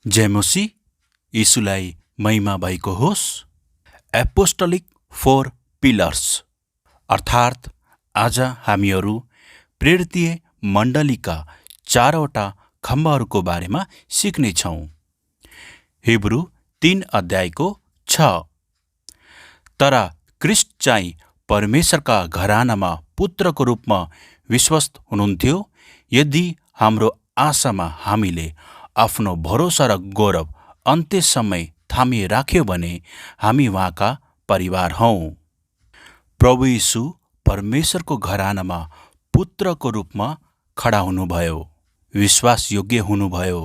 जय मसीह यीशुलाई महिमा भएको होस्। एपोस्टोलिक 4 पिलर्स अर्थात् आज हामीहरू प्रेरितीय मण्डलीका 4वटा खम्बाहरूको बारेमा सिक्नेछौँ। हिब्रू 3 अध्यायको 6। तर क्रिस्ट चाहिँ परमेश्वरका घरानामा पुत्रको रूपमा विश्वस्त हुनुहुन्थ्यो। यदि हाम्रो आशामा हामीले आफ्नो भरोसा र गौरव अन्त्यसम्म थामिराख्यो भने हामी उहाँका परिवार हौँ। प्रभु यीशु परमेश्वरको घरानामा पुत्रको रूपमा खडा हुनुभयो, विश्वासयोग्य हुनुभयो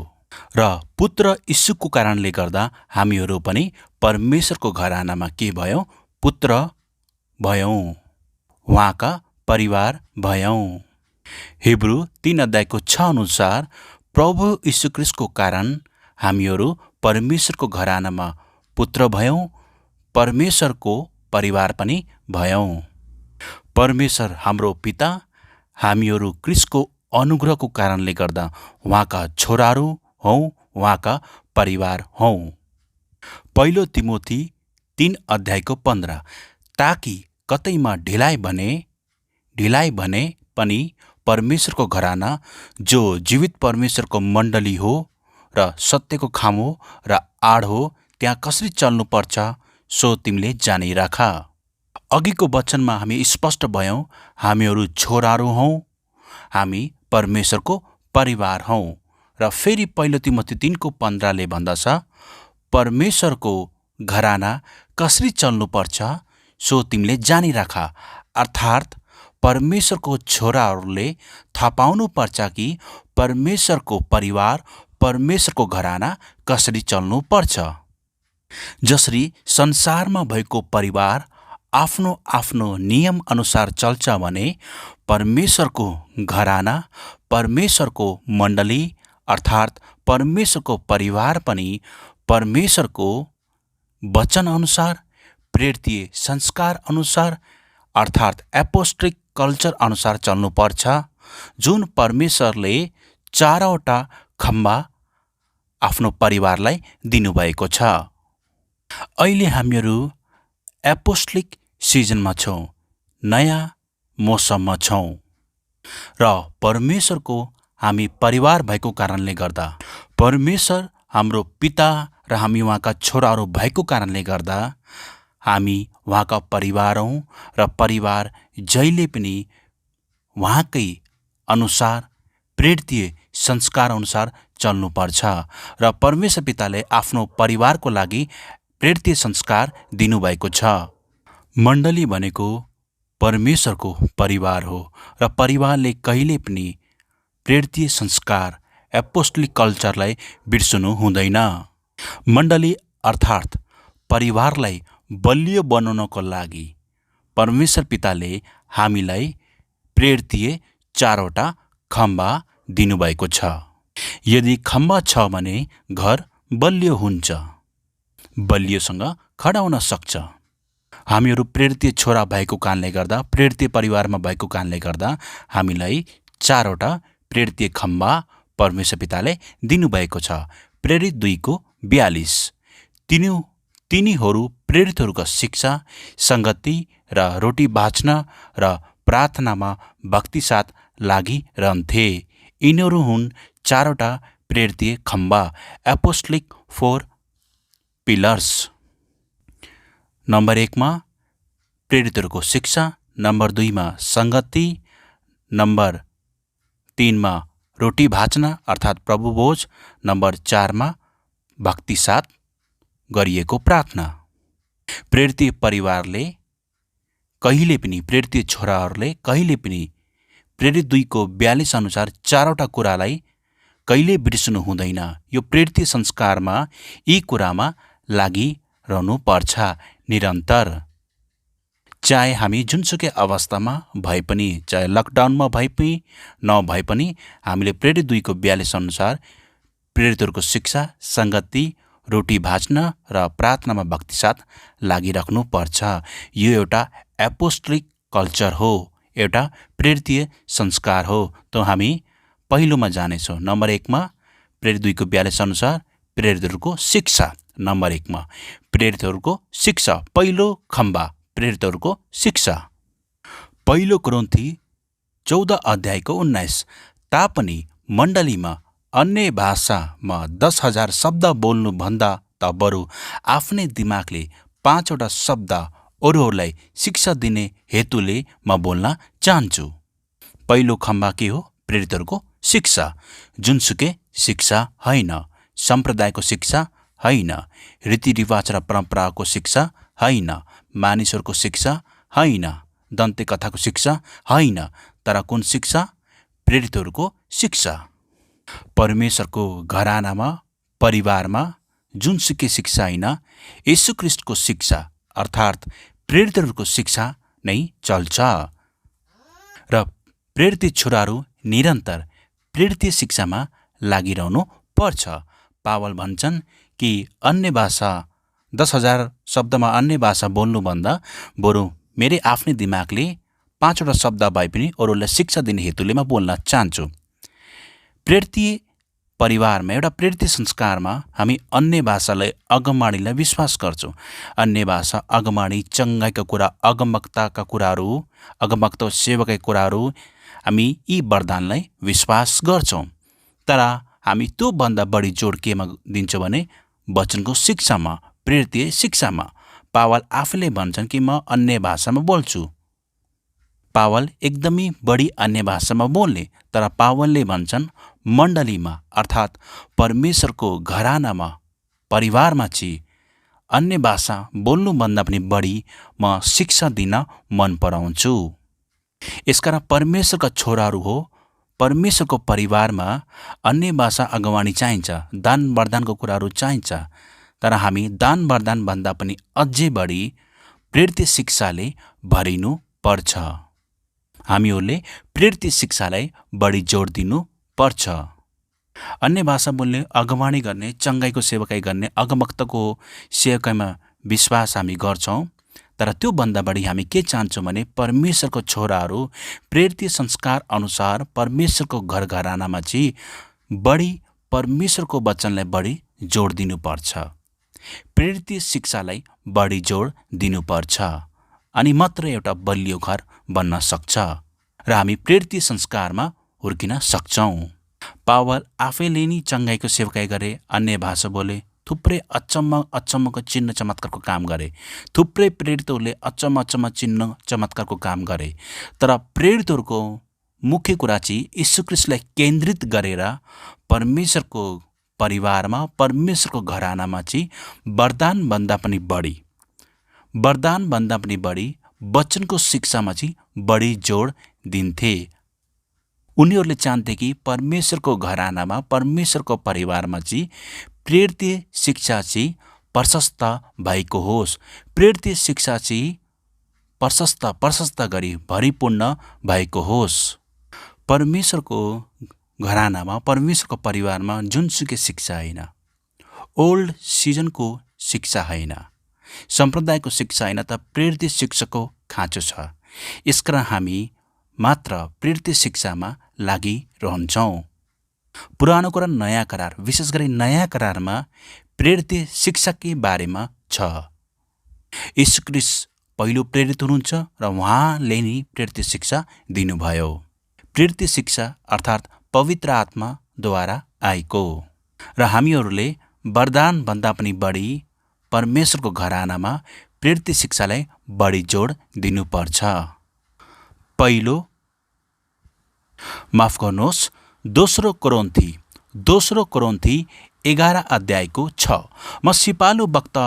र पुत्र यीशुको कारणले गर्दा हामीहरू पनि परमेश्वरको घरानामा के भयौँ? पुत्र भयौँ, उहाँका परिवार भयौँ। हिब्रू 3 अध्यायको 6 अनुसार प्रभु यीशु ख्रीष्टको कारण हामीहरू परमेश्वरको घरानामा पुत्र भयौँ, परमेश्वरको परिवार पनि भयौँ। परमेश्वर हाम्रो पिता, हामीहरू ख्रीष्टको अनुग्रहको कारणले गर्दा उहाँका छोराहरू हौँ, उहाँका परिवार हौँ। पहिलो तिमोथी 3 अध्यायको 15। ताकि कतैमा ढिलाइ भने पनि परमेश्वरको घराना जो जीवित परमेश्वरको मण्डली हो र सत्यको खामो र आड हो, त्यहाँ कसरी चल्नुपर्छ सो तिमीले जानिराख। अघिको वचनमा हामी स्पष्ट भयौँ, हामीहरू छोराहरू हौँ, हामी परमेश्वरको परिवार हौँ। र फेरि पहिलो तिमोथी 3को 15ले भन्दछ, परमेश्वरको घराना कसरी चल्नुपर्छ सो तिमीले जानिराख। अर्थात् परमेश्वरको छोराहरूले थाहा पाउनुपर्छ कि परमेश्वरको परिवार, परमेश्वरको घराना कसरी चल्नुपर्छ। जसरी संसारमा भएको परिवार आफ्नो आफ्नो नियम अनुसार चल्छ भने परमेश्वरको घराना, परमेश्वरको मण्डली अर्थात् परमेश्वरको परिवार पनि परमेश्वरको वचन अनुसार, प्रेरितीय संस्कार अनुसार अर्थात् एपोस्टोलिक कल्चर अनुसार चल्नुपर्छ, जुन परमेश्वरले 4वटा खम्बा आफ्नो परिवारलाई दिनुभएको छ। अहिले हामीहरू एपोस्टोलिक सिजनमा छौँ, नयाँ मौसममा छौँ र परमेश्वरको हामी परिवार भएको कारणले गर्दा, परमेश्वर हाम्रो पिता र हामी उहाँका छोराहरू भएको कारणले गर्दा हामी उहाँका परिवार हौँ र परिवार जहिले पनि उहाँकै अनुसार, प्रेरितीय संस्कार अनुसार चल्नुपर्छ। र परमेश्वर पिताले आफ्नो परिवारको लागि प्रेरितीय संस्कार दिनुभएको छ। मण्डली भनेको परमेश्वरको परिवार हो र परिवारले कहिले पनि प्रेरितीय संस्कार, एपोस्टोलिक कल्चरलाई बिर्सनु हुँदैन। मण्डली अर्थात् परिवारलाई बलियो बनाउनको लागि परमेश्वर पिताले हामीलाई प्रेरितीय 4वटा खम्बा दिनुभएको छ। यदि खम्बा छ भने घर बलियो हुन्छ, बलियोसँग खडा हुन सक्छ। हामीहरू प्रेरितीय छोरा भएको कारणले गर्दा, प्रेरितीय परिवारमा भएको कारणले गर्दा हामीलाई 4वटा प्रेरितीय खम्बा परमेश्वर पिताले दिनुभएको छ। प्रेरित 2:42 तिनीहरू प्रेरितहरूका शिक्षा, संगति र रोटी बाँच्न र प्रार्थनामा भक्तिसाथ लागिरहन्थे। यिनीहरू हुन् 4वटा प्रेरितीय खम्बा, एपोस्टोलिक 4 पिलर्स। नम्बर 1मा प्रेरितहरूको शिक्षा, नम्बर 2मा संगति, नम्बर 3मा रोटी भाँच्न अर्थात् प्रभुभोज, नम्बर 4मा भक्तिसाथ गरिएको प्रार्थना। प्रेरितीय परिवारले कहिले पनि, प्रेरितीय छोराहरूले कहिले पनि प्रेरित 2:42 अनुसार 4वटा कुरालाई कहिले बिर्सनु हुँदैन। यो प्रेरितीय संस्कारमा यी कुरामा लागिरहनु पर्छ निरन्तर। चाहे हामी जुनसुकै अवस्थामा भए पनि, चाहे लकडाउनमा भए पनि नभए पनि हामीले प्रेरित 2:42 अनुसार प्रेरितहरूको शिक्षा, संगति, रोटी भाँच्न र प्रार्थनामा भक्तिसाथ लागिराख्नु पर्छ। यो एउटा एपोस्टोलिक कल्चर हो, एउटा प्रेरितीय संस्कार हो। त हामी पहिलोमा जानेछौँ। नम्बर 1मा प्रेरित 2:42 अनुसार प्रेरितहरूको शिक्षा नम्बर 1मा प्रेरितहरूको शिक्षा। पहिलो खम्बा प्रेरितहरूको शिक्षा। पहिलो कोरिन्थी 14 अध्यायको 19। तापनि मण्डलीमा अन्य भाषामा 10,000 शब्द बोल्नुभन्दा त बरु आफ्नै दिमागले 5वटा शब्द अरूहरूलाई शिक्षा दिने हेतुले म बोल्न चाहन्छु। पहिलो खम्बा के हो? प्रेरितहरूको शिक्षा। जुनसुकै शिक्षा होइन, सम्प्रदायको शिक्षा होइन, रीतिरिवाज र परम्पराको शिक्षा होइन, मानिसहरूको शिक्षा होइन, दन्ते कथाको शिक्षा होइन, तर कुन शिक्षा? प्रेरितहरूको शिक्षा। परमेश्वरको घरानामा, परिवारमा जुनसुकै शिक्षा होइन, येशूख्रिस्टको शिक्षा अर्थात् प्रेरितहरूको शिक्षा नै चल्छ। र प्रेरित छोराहरू निरन्तर प्रेरित शिक्षामा लागिरहनु पर्छ। पावल भन्छन् कि अन्य भाषा 10,000 शब्दमा अन्य भाषा बोल्नुभन्दा बरु मेरै आफ्नै दिमागले 5वटा शब्द भए पनि अरूलाई शिक्षा दिने हेतुले म बोल्न चाहन्छु। प्रेरित परिवारमा, एउटा प्रेरित संस्कारमा हामी अन्य भाषालाई अगमवाणीलाई विश्वास गर्छौँ। अन्य भाषा अगमवाणी, चङ्गाइका कुरा, अगमवक्ताका कुराहरू, अगमवक्ता सेवकका कुराहरू, हामी यी वरदानलाई विश्वास गर्छौँ। तर हामी त्योभन्दा बढी जोड केमा दिन्छौँ भने वचनको शिक्षामा, प्रेरित शिक्षामा। पावल आफैले भन्छन् कि म अन्य भाषामा बोल्छु। पावल एकदमै बढी अन्य भाषामा बोल्ने, तर पावलले भन्छन् मण्डलीमा अर्थात् परमेश्वरको घरानामा, परिवारमा चाहिँ अन्य भाषा बोल्नुभन्दा पनि बढी म शिक्षा दिन मन पराउँछु। यसकारण परमेश्वरका छोराहरू हो, परमेश्वरको परिवारमा अन्य भाषा अगमवाणी चाहिन्छ, दान वरदानको कुराहरू चाहिन्छ, तर हामी दान वरदानभन्दा पनि अझै बढी प्रेरित शिक्षाले भरिनु पर्छ। हामीहरूले प्रेरित शिक्षालाई बढी जोड दिनु पर्छ। अन्य भाषा बोल्ने, अगमवाणी गर्ने, चङ्गाइको सेवकाई गर्ने, अगमवक्ताको सेवकाईमा विश्वास हामी गर्छौँ, तर त्योभन्दा बढी हामी के चाहन्छौँ भने परमेश्वरको छोराहरू प्रेरित संस्कार अनुसार परमेश्वरको घरानामा चाहिँ बढी परमेश्वरको वचनलाई बढी जोड दिनुपर्छ, प्रेरित शिक्षालाई बढी जोड दिनुपर्छ, अनि मात्र एउटा बलियो घर बन्न सक्छ र हामी प्रेरित संस्कारमा हुर्किन सक्छौँ। पावल आफैले नि चङ्गाइको सेवकाई गरे, अन्य भाषा बोले, थुप्रै अचम्मको चिन्ह चमत्कारको काम गरे, थुप्रै प्रेरितहरूले अचम्म चिन्ह चमत्कारको काम गरे। तर प्रेरितहरूको मुख्य कुरा चाहिँ यीशुख्रिस्टलाई केन्द्रित गरेर परमेश्वरको परिवारमा, परमेश्वरको घरानामा चाहिँ वरदानभन्दा पनि बढी वचनको शिक्षामा चाहिँ बढी जोड दिन्थे। उनीहरूले चाहन्थे कि परमेश्वरको घरानामा, परमेश्वरको परिवारमा चाहिँ प्रेरित शिक्षा चाहिँ प्रशस्त भएको होस्, प्रेरित शिक्षा चाहिँ प्रशस्त गरी भरिपूर्ण भएको होस्। परमेश्वरको घरानामा, परमेश्वरको परिवारमा जुनसुकै शिक्षा होइन, ओल्ड सिजनको शिक्षा होइन, सम्प्रदायको शिक्षा होइन, त प्रेरित शिक्षाको खाँचो छ। यसकारण हामी मात्र प्रेरित शिक्षामा लागिरहन्छौँ। पुरानो कुरा, नयाँ करार, विशेष गरी नयाँ करारमा प्रेरित शिक्षाकै बारेमा छ। यीशुख्रिस्ट पहिलो प्रेरित हुनुहुन्छ र उहाँले नि प्रेरित शिक्षा दिनुभयो। प्रेरित शिक्षा अर्थात् पवित्र आत्माद्वारा आएको, र हामीहरूले वरदानभन्दा पनि बढी परमेश्वरको घरानामा प्रेरित शिक्षालाई बढी जोड दिनुपर्छ। दोस्रो कोरिन्थी 11 अध्यायको 6। म सिपालु वक्ता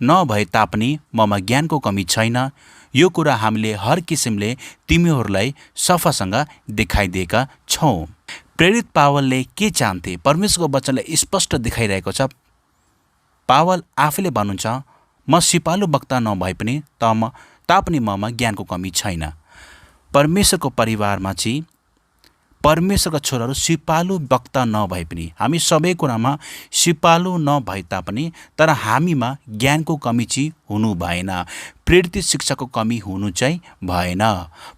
नभए तापनि ममा ज्ञानको कमी छैन। यो कुरा हामीले हर किसिमले तिमीहरूलाई सफासँग देखाइदिएका छौँ। प्रेरित पावलले के चाहन्थे? परमेश्वरको वचनलाई स्पष्ट देखाइरहेको छ। पावल आफैले भन्नुहुन्छ, म सिपालु वक्ता नभए पनि तापनि ममा ज्ञानको कमी छैन। परमेश्वरको परिवारमा चाहिँ परमेश्वरका छोराहरू सिपालु वक्ता नभए पनि, हामी सबै कुरामा सिपालु नभए तापनि, तर हामीमा ज्ञानको कमी चाहिँ हुनु भएन, प्रेरित शिक्षाको कमी हुनु चाहिँ भएन।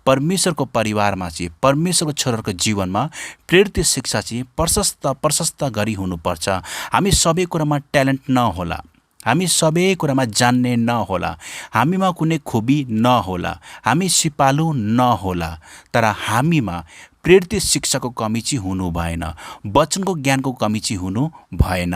परमेश्वरको परिवारमा चाहिँ, परमेश्वरको छोराहरूको जीवनमा प्रेरित शिक्षा चाहिँ प्रशस्त गरी हुनुपर्छ। हामी सबै कुरामा ट्यालेन्ट नहोला, हामी सबै कुरामा जान्ने नहोला, हामीमा कुनै खुबी नहोला, हामी सिपालु नहोला, तर हामीमा प्रेरित शिक्षाको कमी चाहिँ हुनु भएन, वचनको ज्ञानको कमी चाहिँ हुनु भएन।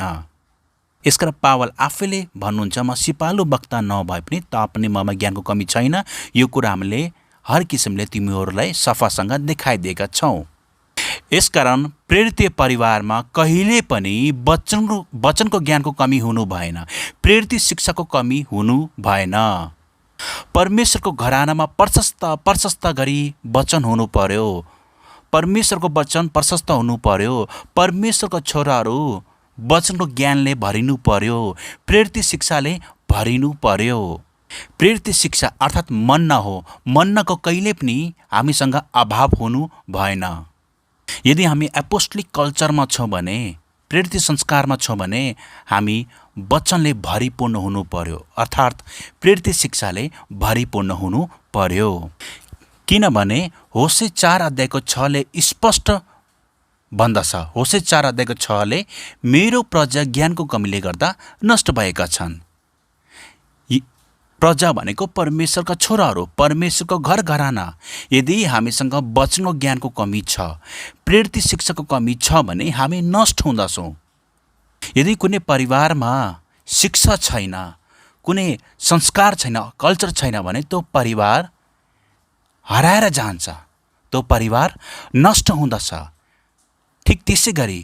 यसकारण पावल आफैले भन्नुहुन्छ, म सिपालु वक्ता नभए पनि तापनि ममा ज्ञानको कमी छैन। यो कुरा हामीले हर किसिमले तिमीहरूलाई सफासँग देखाइदिएका छौँ। यसकारण प्रेरित परिवारमा कहिले पनि वचनको ज्ञानको कमी हुनु भएन, प्रेरित शिक्षाको कमी हुनु भएन। परमेश्वरको घरानामा प्रशस्त गरी वचन हुनु पर्यो, परमेश्वरको वचन प्रशस्त हुनु पर्यो, परमेश्वरको छोराहरू वचनको ज्ञानले भरिनु पर्यो, प्रेरित शिक्षाले भरिनु पर्यो। प्रेरित शिक्षा अर्थात् मन्ना हो, मन्नाको कहिले पनि हामीसँग अभाव हुनु भएन। यदि हामी एपोस्टोलिक कल्चरमा छौँ भने, प्रेरित संस्कारमा छौँ भने हामी वचनले भरिपूर्ण हुनु पर्यो, अर्थात् प्रेरित शिक्षाले भरिपूर्ण हुनु पर्यो। किनभने होशे 4 अध्यायको 6ले स्पष्ट भन्दछ, होशे 4 अध्यायको 6ले मेरो प्रजा ज्ञानको कमीले गर्दा नष्ट भएका छन्। प्रजा भनेको परमेश्वरका छोराहरू, परमेश्वरको घर घराना। यदि हामीसँग वचनको ज्ञानको कमी छ, प्रेरित शिक्षाको कमी छ भने हामी नष्ट हुँदछौँ। यदि कुनै परिवारमा शिक्षा छैन, कुनै संस्कार छैन, कल्चर छैन भने त्यो परिवार हराएर जान्छ, त्यो परिवार नष्ट हुँदछ। ठिक त्यसै गरी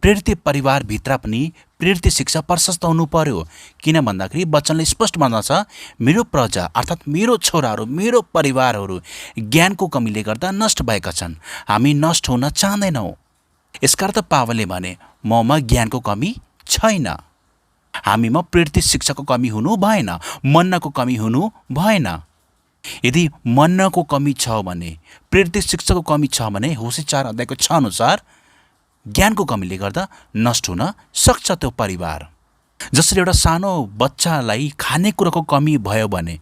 प्रेरित परिवारभित्र पनि प्रेरित शिक्षा प्रशस्त हुनु पर्यो। किन भन्दाखेरि वचनले स्पष्ट भन्दछ, मेरो प्रजा अर्थात् मेरो छोराहरू, मेरो परिवारहरू ज्ञानको कमीले गर्दा नष्ट भएका छन्। हामी नष्ट हुन चाहँदैनौँ। यसका अर्थ पावलले भने ममा ज्ञानको कमी छैन, हामीमा प्रेरित शिक्षाको कमी हुनु भएन, मन्नाको कमी हुनु भएन। यदि मन्नाको कमी छ भने, प्रेरित शिक्षाको कमी छ भने होशे 4 अध्यायको 6 अनुसार ज्ञानको कमीले गर्दा नष्ट हुन सक्छ त्यो परिवार। जसरी एउटा सानो बच्चालाई खानेकुराको कमी भयो भने,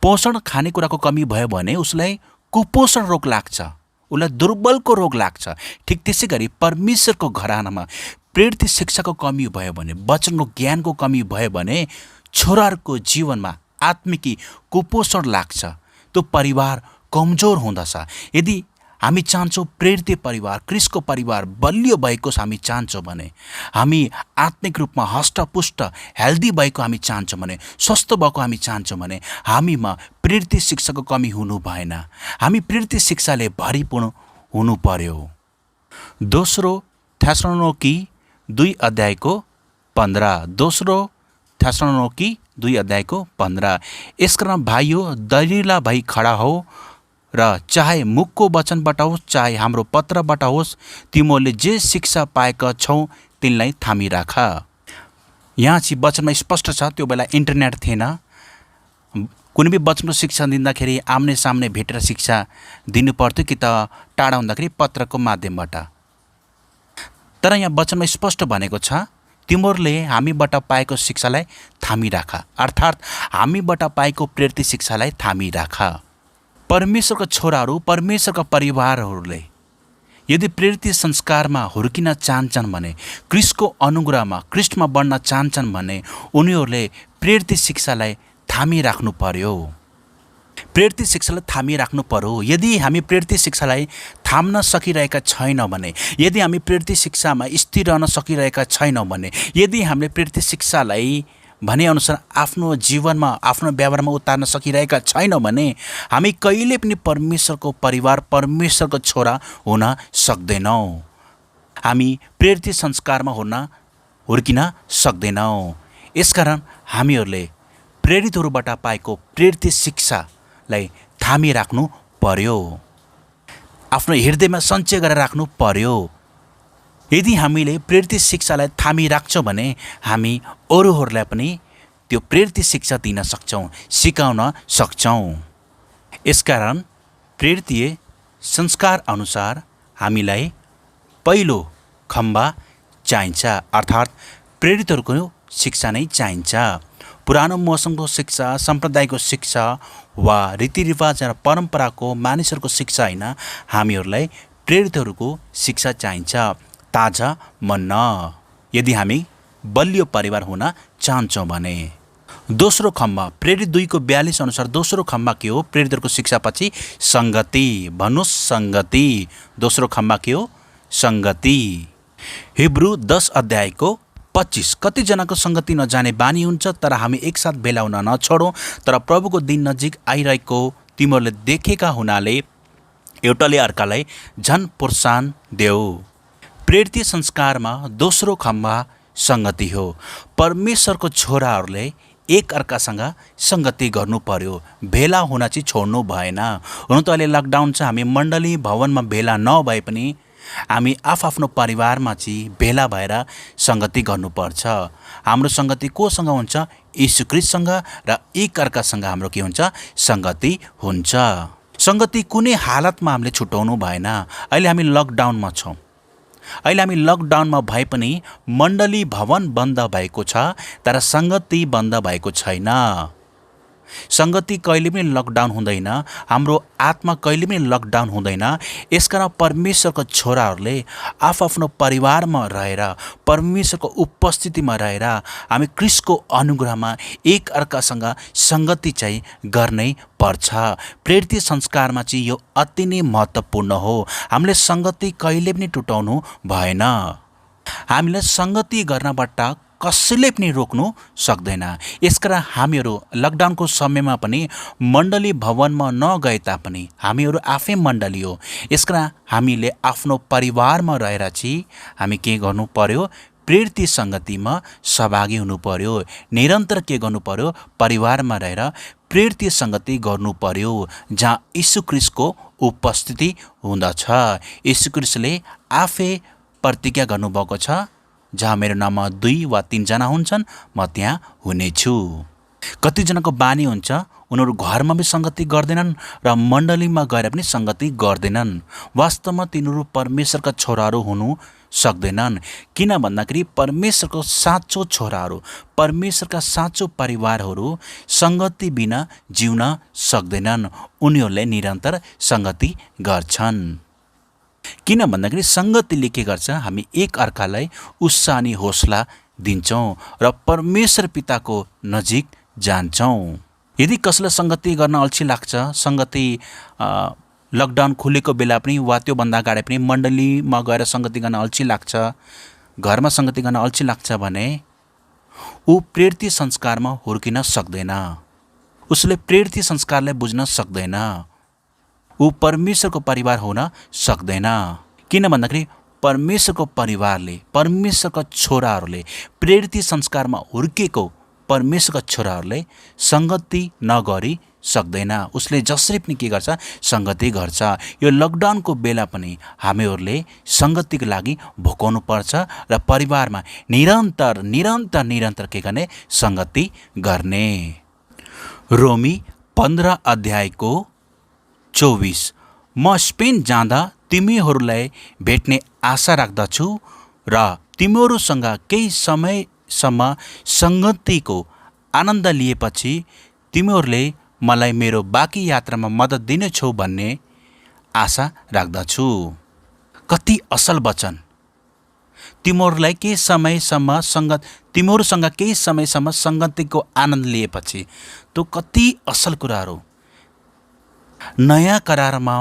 पोषण खानेकुराको कमी भयो भने उसलाई कुपोषण रोग लाग्छ, उसलाई दुर्बलको रोग लाग्छ। ठिक त्यसै गरी परमेश्वरको घरानामा प्रेरित शिक्षाको कमी भयो भने, वचनको ज्ञानको कमी भयो भने छोराहरूको जीवनमा आत्मिकी कुपोषण लाग्छ, त्यो परिवार कमजोर हुँदछ। यदि हामी चाहन्छौँ प्रेरित परिवार, क्रिस्टको परिवार बलियो भएको हामी चाहन्छौँ भने, हामी आत्मिक रूपमा हष्टपुष्ट हेल्दी भएको हामी चाहन्छौँ भने, स्वस्थ भएको हामी चाहन्छौँ भने हामीमा प्रेरित शिक्षाको कमी हुनु भएन, हामी प्रेरित शिक्षाले भरिपूर्ण हुनु पर्यो। दोस्रो थेसलोनिकी 2 अध्यायको 15, दोस्रो थेसलोनिकी 2 अध्यायको 15। यसकारण भाइयो दरिला भई खडा हो र चाहे मुखको वचनबाट होस्, चाहे हाम्रो पत्रबाट होस्, तिमीहरूले जे शिक्षा पाएका छौ तिनलाई थामिराख। यहाँ चाहिँ वचनमा स्पष्ट छ, त्यो बेला इन्टरनेट थिएन। कुनै भी वचनको शिक्षा दिँदाखेरि आम्ने सामने भेटेर शिक्षा दिनु पर्थ्यो कि त टाढा हुँदाखेरि पत्रको माध्यमबाट। तर यहाँ वचनमा स्पष्ट भनेको छ, तिमीहरूले हामीबाट पाएको शिक्षालाई थामिराख, अर्थात् हामीबाट पाएको प्रेरित शिक्षालाई थामिराख। परमेश्वरका छोराहरू, परमेश्वरका परिवारहरूले यदि प्रेरित संस्कारमा हुर्किन चाहन्छन् भने, क्रिस्टको अनुग्रहमा क्रिस्टमा बढ्न चाहन्छन् भने उनीहरूले प्रेरित शिक्षालाई थामिराख्नु पर्यो, प्रेरित शिक्षालाई थामिराख्नु पर्यो। यदि हामी प्रेरित शिक्षालाई थाम्न सकिरहेका छैनौँ भने, यदि हामी प्रेरित शिक्षामा स्थिर रहन सकिरहेका छैनौँ भने, यदि हामीले प्रेरित शिक्षालाई भनेअनुसार आफ्नो जीवनमा, आफ्नो व्यवहारमा उतार्न सकिरहेका छैनौँ भने हामी कहिले पनि परमेश्वरको परिवार, परमेश्वरको छोरा हुन सक्दैनौँ। हामी प्रेरित संस्कारमा हुर्किन सक्दैनौँ। यसकारण हामीहरूले प्रेरितहरूबाट पाएको प्रेरित शिक्षालाई थामिराख्नु पर्यो, आफ्नो हृदयमा सञ्चय गरेर राख्नु पर्यो। यदि हामीले प्रेरित शिक्षालाई थामिराख्छौँ भने हामी अरूहरूलाई पनि त्यो प्रेरित शिक्षा दिन सक्छौँ, सिकाउन सक्छौँ। यसकारण प्रेरित संस्कार अनुसार हामीलाई पहिलो खम्बा चाहिन्छ, अर्थात् प्रेरितहरूको शिक्षा नै चाहिन्छ। पुरानो मौसमको शिक्षा, सम्प्रदायको शिक्षा वा रीतिरिवाज र परम्पराको मानिसहरूको शिक्षा होइन, हामीहरूलाई प्रेरितहरूको शिक्षा चाहिन्छ, ताजा मन, यदि हामी बलियो परिवार हुन चाहन्छौँ भने। दोस्रो खम्बा प्रेरित 2:42 अनुसार दोस्रो खम्बा के हो? प्रेरितहरूको शिक्षापछि सङ्गति। भन्नुहोस् सङ्गति। दोस्रो खम्बा के हो? सङ्गति। हिब्रू 10:25 कतिजनाको सङ्गति नजाने बानी हुन्छ, तर हामी एकसाथ भेला हुन नछोडौँ, तर प्रभुको दिन नजिक आइरहेको तिमीहरूले देखेका हुनाले एउटाले अर्कालाई झन् प्रोत्साहन देऊ। प्रेरितीय संस्कारमा दोस्रो खम्बा सङ्गति हो। परमेश्वरको छोराहरूले एक अर्कासँग सङ्गति गर्नु पर्यो, भेला हुन चाहिँ छोड्नु भएन। हुन त अहिले लकडाउन छ, हामी मण्डली भवनमा भेला नभए पनि हामी आफ्नो परिवारमा चाहिँ भेला भएर सङ्गति गर्नुपर्छ। हाम्रो सङ्गति कोसँग हुन्छ? यीशु ख्रीष्टसँग र एक अर्कासँग हाम्रो के हुन्छ? सङ्गति हुन्छ। सङ्गति कुनै हालतमा हामीले छुटाउनु भएन। अहिले हामी लकडाउनमा छौँ। अहिले हामी लकडाउनमा भए पनि मण्डली भवन बन्द भएको छ, तर सङ्गति बन्द भएको छैन। सङ्गति कहिले पनि लकडाउन हुँदैन, हाम्रो आत्मा कहिले पनि लकडाउन हुँदैन। यसकारण परमेश्वरको छोराहरूले आफ्नो परिवारमा रहेर, परमेश्वरको उपस्थितिमा रहेर हामी ख्रीष्टको अनुग्रहमा एक अर्कासँग सङ्गति चाहिँ गर्नै पर्छ। प्रेरितीय संस्कारमा चाहिँ यो अति नै महत्त्वपूर्ण हो। हामीले सङ्गति कहिले पनि टुटाउनु भएन। हामीले सङ्गति गर्नबाट कसैले पनि रोक्नु सक्दैन। यसकारण हामीहरू लकडाउनको समयमा पनि मण्डली भवनमा नगए तापनि हामीहरू आफै मण्डली हो। यसकारण हामीले आफ्नो परिवारमा रहेर चाहिँ हामी के गर्नु पर्यो? प्रेरितीय सङ्गतिमा सहभागी हुनु पर्यो। निरन्तर के गर्नु पर्यो? परिवारमा रहेर प्रेरितीय सङ्गति गर्नु पर्यो, जहाँ यीशु ख्रीष्टको उपस्थिति हुँदछ। यीशु ख्रीष्टले आफै प्रतिज्ञा गर्नुभएको छ, जहाँ मेरो नाममा 2 वा 3 जना हुन्छन् म त्यहाँ हुनेछु। कतिजनाको बानी हुन्छ, उनीहरू घरमा पनि सङ्गति गर्दैनन् र मण्डलीमा गएर पनि सङ्गति गर्दैनन्। वास्तवमा तिनीहरू परमेश्वरका छोराहरू हुनु सक्दैनन्। किन भन्दाखेरि परमेश्वरको साँचो छोराहरू, परमेश्वरका साँचो परिवारहरू सङ्गति बिना जिउन सक्दैनन्। उनीहरूले निरन्तर सङ्गति गर्छन्। किन भन्दाखेरि सङ्गतिले के गर्छ? हामी एक अर्कालाई उत्साह अनि हौसला दिन्छौँ र परमेश्वर पिताको नजिक जान्छौँ। यदि कसैलाई सङ्गति गर्न अल्छी लाग्छ, सङ्गति लकडाउन खुलेको बेला पनि वा त्योभन्दा अगाडि पनि मण्डलीमा गएर सङ्गति गर्न अल्छी लाग्छ, घरमा सङ्गति गर्न अल्छी लाग्छ भने ऊ प्रेरितीय संस्कारमा हुर्किन सक्दैन। उसले प्रेरितीय संस्कारलाई बुझ्न सक्दैन। ऊ परमेश्वरको परिवार हुन सक्दैन। किन भन्दाखेरि परमेश्वरको परिवारले, परमेश्वरका छोराहरूले, प्रेरितीय संस्कारमा हुर्किएको परमेश्वरका छोराहरूले सङ्गति नगरी सक्दैन। उसले जसरी पनि के गर्छ? सङ्गति गर्छ। यो लकडाउनको बेला पनि हामीहरूले सङ्गतिको लागि भोकाउनु पर्छ र परिवारमा निरन्तर निरन्तर निरन्तर के गर्ने? सङ्गति गर्ने। रोमी 15:24 म स्पेन जाँदा तिमीहरूलाई भेट्ने आशा राख्दछु र तिमीहरूसँग केही समयसम्म सङ्गतिको आनन्द लिएपछि तिमीहरूले मलाई मेरो बाँकी यात्रामा मद्दत दिनेछौ भन्ने आशा राख्दछु। कति असल वचन! तिमीहरूलाई केही समयसम्म तिमीहरूसँग केही समयसम्म सङ्गतिको आनन्द लिएपछि, त्यो कति असल कुराहरू। नयाँ करारमा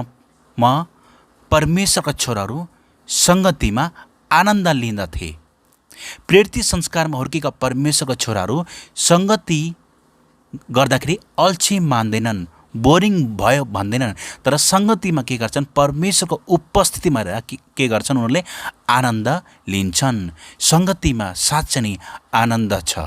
परमेश्वरका छोराहरू सङ्गतिमा आनन्द लिँदथे। प्रेरितीय संस्कारमा हुर्केका परमेश्वरका छोराहरू सङ्गति गर्दाखेरि अल्छी मान्दैनन्, बोरिङ भयो भन्दैनन्, तर सङ्गतिमा के गर्छन्? परमेश्वरको उपस्थितिमा रहेर के गर्छन्? उनीहरूले आनन्द लिन्छन्। सङ्गतिमा साँच्चै नै आनन्द छ,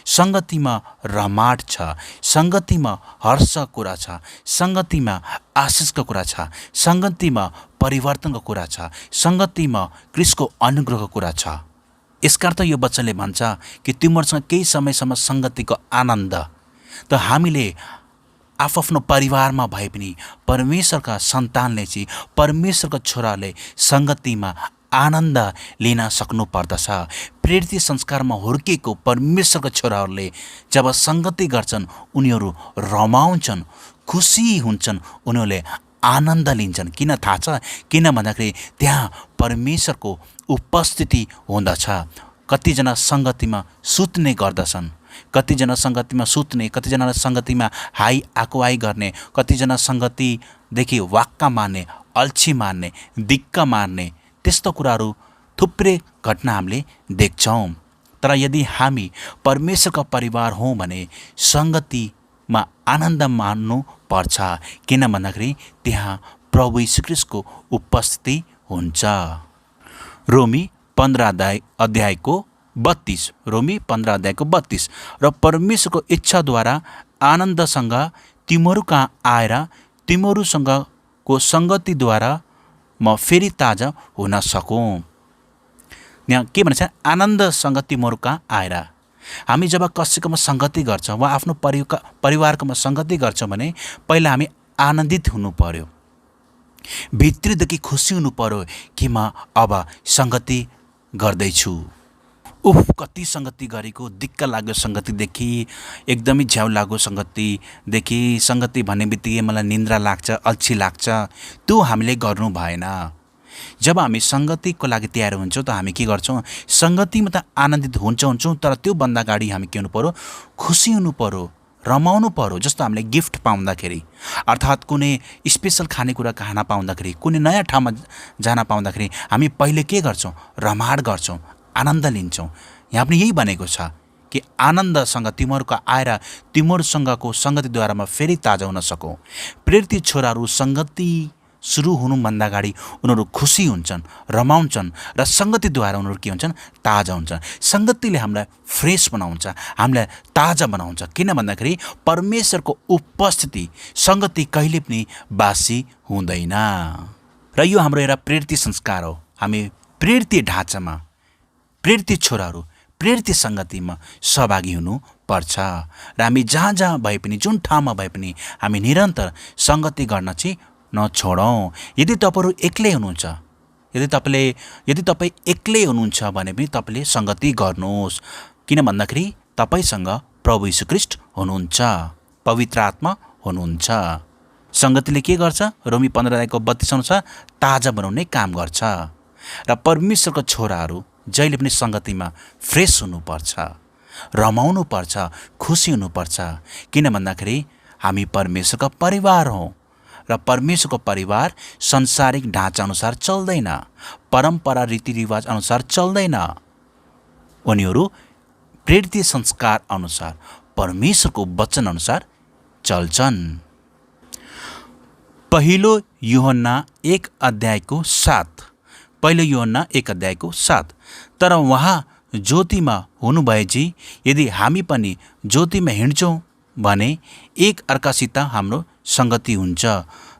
सङ्गतिमा रमाट छ, सङ्गतिमा हर्षको कुरा छ, सङ्गतिमा आशिषको कुरा छ, सङ्गतिमा परिवर्तनको कुरा छ, सङ्गतिमा ख्रीष्टको अनुग्रहको कुरा छ। यसकार्थ यो वचनले भन्छ कि तिमीहरूसँग केही समयसम्म सङ्गतिको आनन्द। त हामीले आफ्नो परिवारमा भए पनि परमेश्वरका सन्तानले चाहिँ परमेश्वरका छोराले सङ्गतिमा आनन्द लिन सक्नुपर्दछ। प्रेरित संस्कारमा हुर्किएको परमेश्वरका छोराहरूले जब सङ्गति गर्छन् उनीहरू रमाउँछन्, खुसी हुन्छन्, उनीहरूले आनन्द लिन्छन्। किन थाहा छ? किन भन्दाखेरि त्यहाँ परमेश्वरको उपस्थिति हुँदछ। कतिजना सङ्गतिमा सुत्ने गर्दछन्, कतिजना सङ्गतिमा सुत्ने, कतिजना सङ्गतिमा हाई आकुवाई गर्ने, कतिजना सङ्गतिदेखि वाक्का मार्ने, अल्छी मार्ने, दिक्क मार्ने, त्यस्तो कुराहरू थुप्रै घटना हामीले देख्छौँ। तर यदि हामी परमेश्वरका परिवार हौँ भने सङ्गतिमा आनन्द मान्नु पर्छ। किन भन्दाखेरि त्यहाँ प्रभु यीशु ख्रीष्टको उपस्थिति हुन्छ। रोमी 15 अध्यायको 32, रोमी 15 अध्यायको 32, र परमेश्वरको इच्छाद्वारा आनन्दसँग तिमीहरू कहाँ आएर तिमीहरूसँगको सङ्गतिद्वारा म फेरि ताजा हुन सकौँ। यहाँ के भन्छ? आनन्दसँग तिमीहरू कहाँ आएर। हामी जब कसैकोमा सङ्गति गर्छौँ वा आफ्नो परिवारकोमा सङ्गति गर्छौँ भने पहिला हामी आनन्दित हुनु पर्यो, भित्रीदेखि खुसी हुनु पर्यो कि म अब सङ्गति गर्दैछु। उफ, कति सङ्गति गरेको, दिक्क लाग्यो सङ्गतिदेखि, एकदमै झ्याउ लाग्यो सङ्गतिदेखि, सङ्गति भन्ने बित्तिकै मलाई निन्द्रा लाग्छ, अल्छी लाग्छ, त्यो हामीले गर्नु भएन। जब हामी सङ्गतिको लागि तयार हुन्छौँ त हामी के गर्छौँ? सङ्गतिमा त आनन्दित हुन्छौँ, तर त्योभन्दा अगाडि हामी के हुनु पर्यो? खुसी हुनु पर्यो, रमाउनु पर्यो। जस्तो हामीले गिफ्ट पाउँदाखेरि, अर्थात् कुनै स्पेसल खानेकुरा खान पाउँदाखेरि, कुनै नयाँ ठाउँमा जान पाउँदाखेरि हामी पहिले के गर्छौँ? रमाड गर्छौँ, आनन्द लिन्छौँ। यहाँ पनि यही भनेको छ कि आनन्दसँग तिमीहरूको आएर तिमीहरूसँगको सङ्गतिद्वारा म फेरि ताजा हुन सकौँ। प्रेरित छोराहरू सङ्गति सुरु हुनुभन्दा अगाडि उनीहरू खुसी हुन्छन्, रमाउँछन्, र सङ्गतिद्वारा उनीहरू के हुन्छन्? ताजा हुन्छन्। सङ्गतिले हामीलाई फ्रेस बनाउँछ, हामीलाई ताजा बनाउँछ। किन भन्दाखेरि परमेश्वरको उपस्थिति सङ्गति कहिले पनि बासी हुँदैन। र यो हाम्रो एउटा प्रेरित संस्कार हो। हामी प्रेरित ढाँचामा, प्रेरित छोराहरू प्रेरित सङ्गतिमा सहभागी हुनुपर्छ। र हामी जहाँ जहाँ भए पनि, जुन ठाउँमा भए पनि हामी निरन्तर सङ्गति गर्न चाहिँ नछोडौँ। यदि तपाईँहरू एक्लै हुनुहुन्छ, यदि तपाईँ एक्लै हुनुहुन्छ भने पनि तपाईँले सङ्गति गर्नुहोस्। किन भन्दाखेरि तपाईँसँग प्रभु यीशु ख्रीष्ट हुनुहुन्छ, पवित्र आत्मा हुनुहुन्छ। सङ्गतिले के गर्छ? रोमी 15 अध्यायको 32 अनुसार ताजा बनाउने काम गर्छ। र परमेश्वरको छोराहरू जहिले पनि सङ्गतिमा फ्रेस हुनुपर्छ, रमाउनुपर्छ, खुसी हुनुपर्छ। किन भन्दाखेरि हामी परमेश्वरको परिवार हौँ, र परमेश्वरको परिवार संसारिक ढाँचा अनुसार चल्दैन, परम्परा रीतिरिवाज अनुसार चल्दैन। उनीहरू प्रेरित संस्कार अनुसार, परमेश्वरको वचन अनुसार चल्छन्। पहिलो यूहन्ना 1 अध्यायको 7, पहिलो यूहन्ना 1 अध्यायको 7, तर उहाँ ज्योतिमा हुनुभएपछि यदि हामी पनि ज्योतिमा हिँड्छौँ भने एक अर्कासित हाम्रो सङ्गति हुन्छ,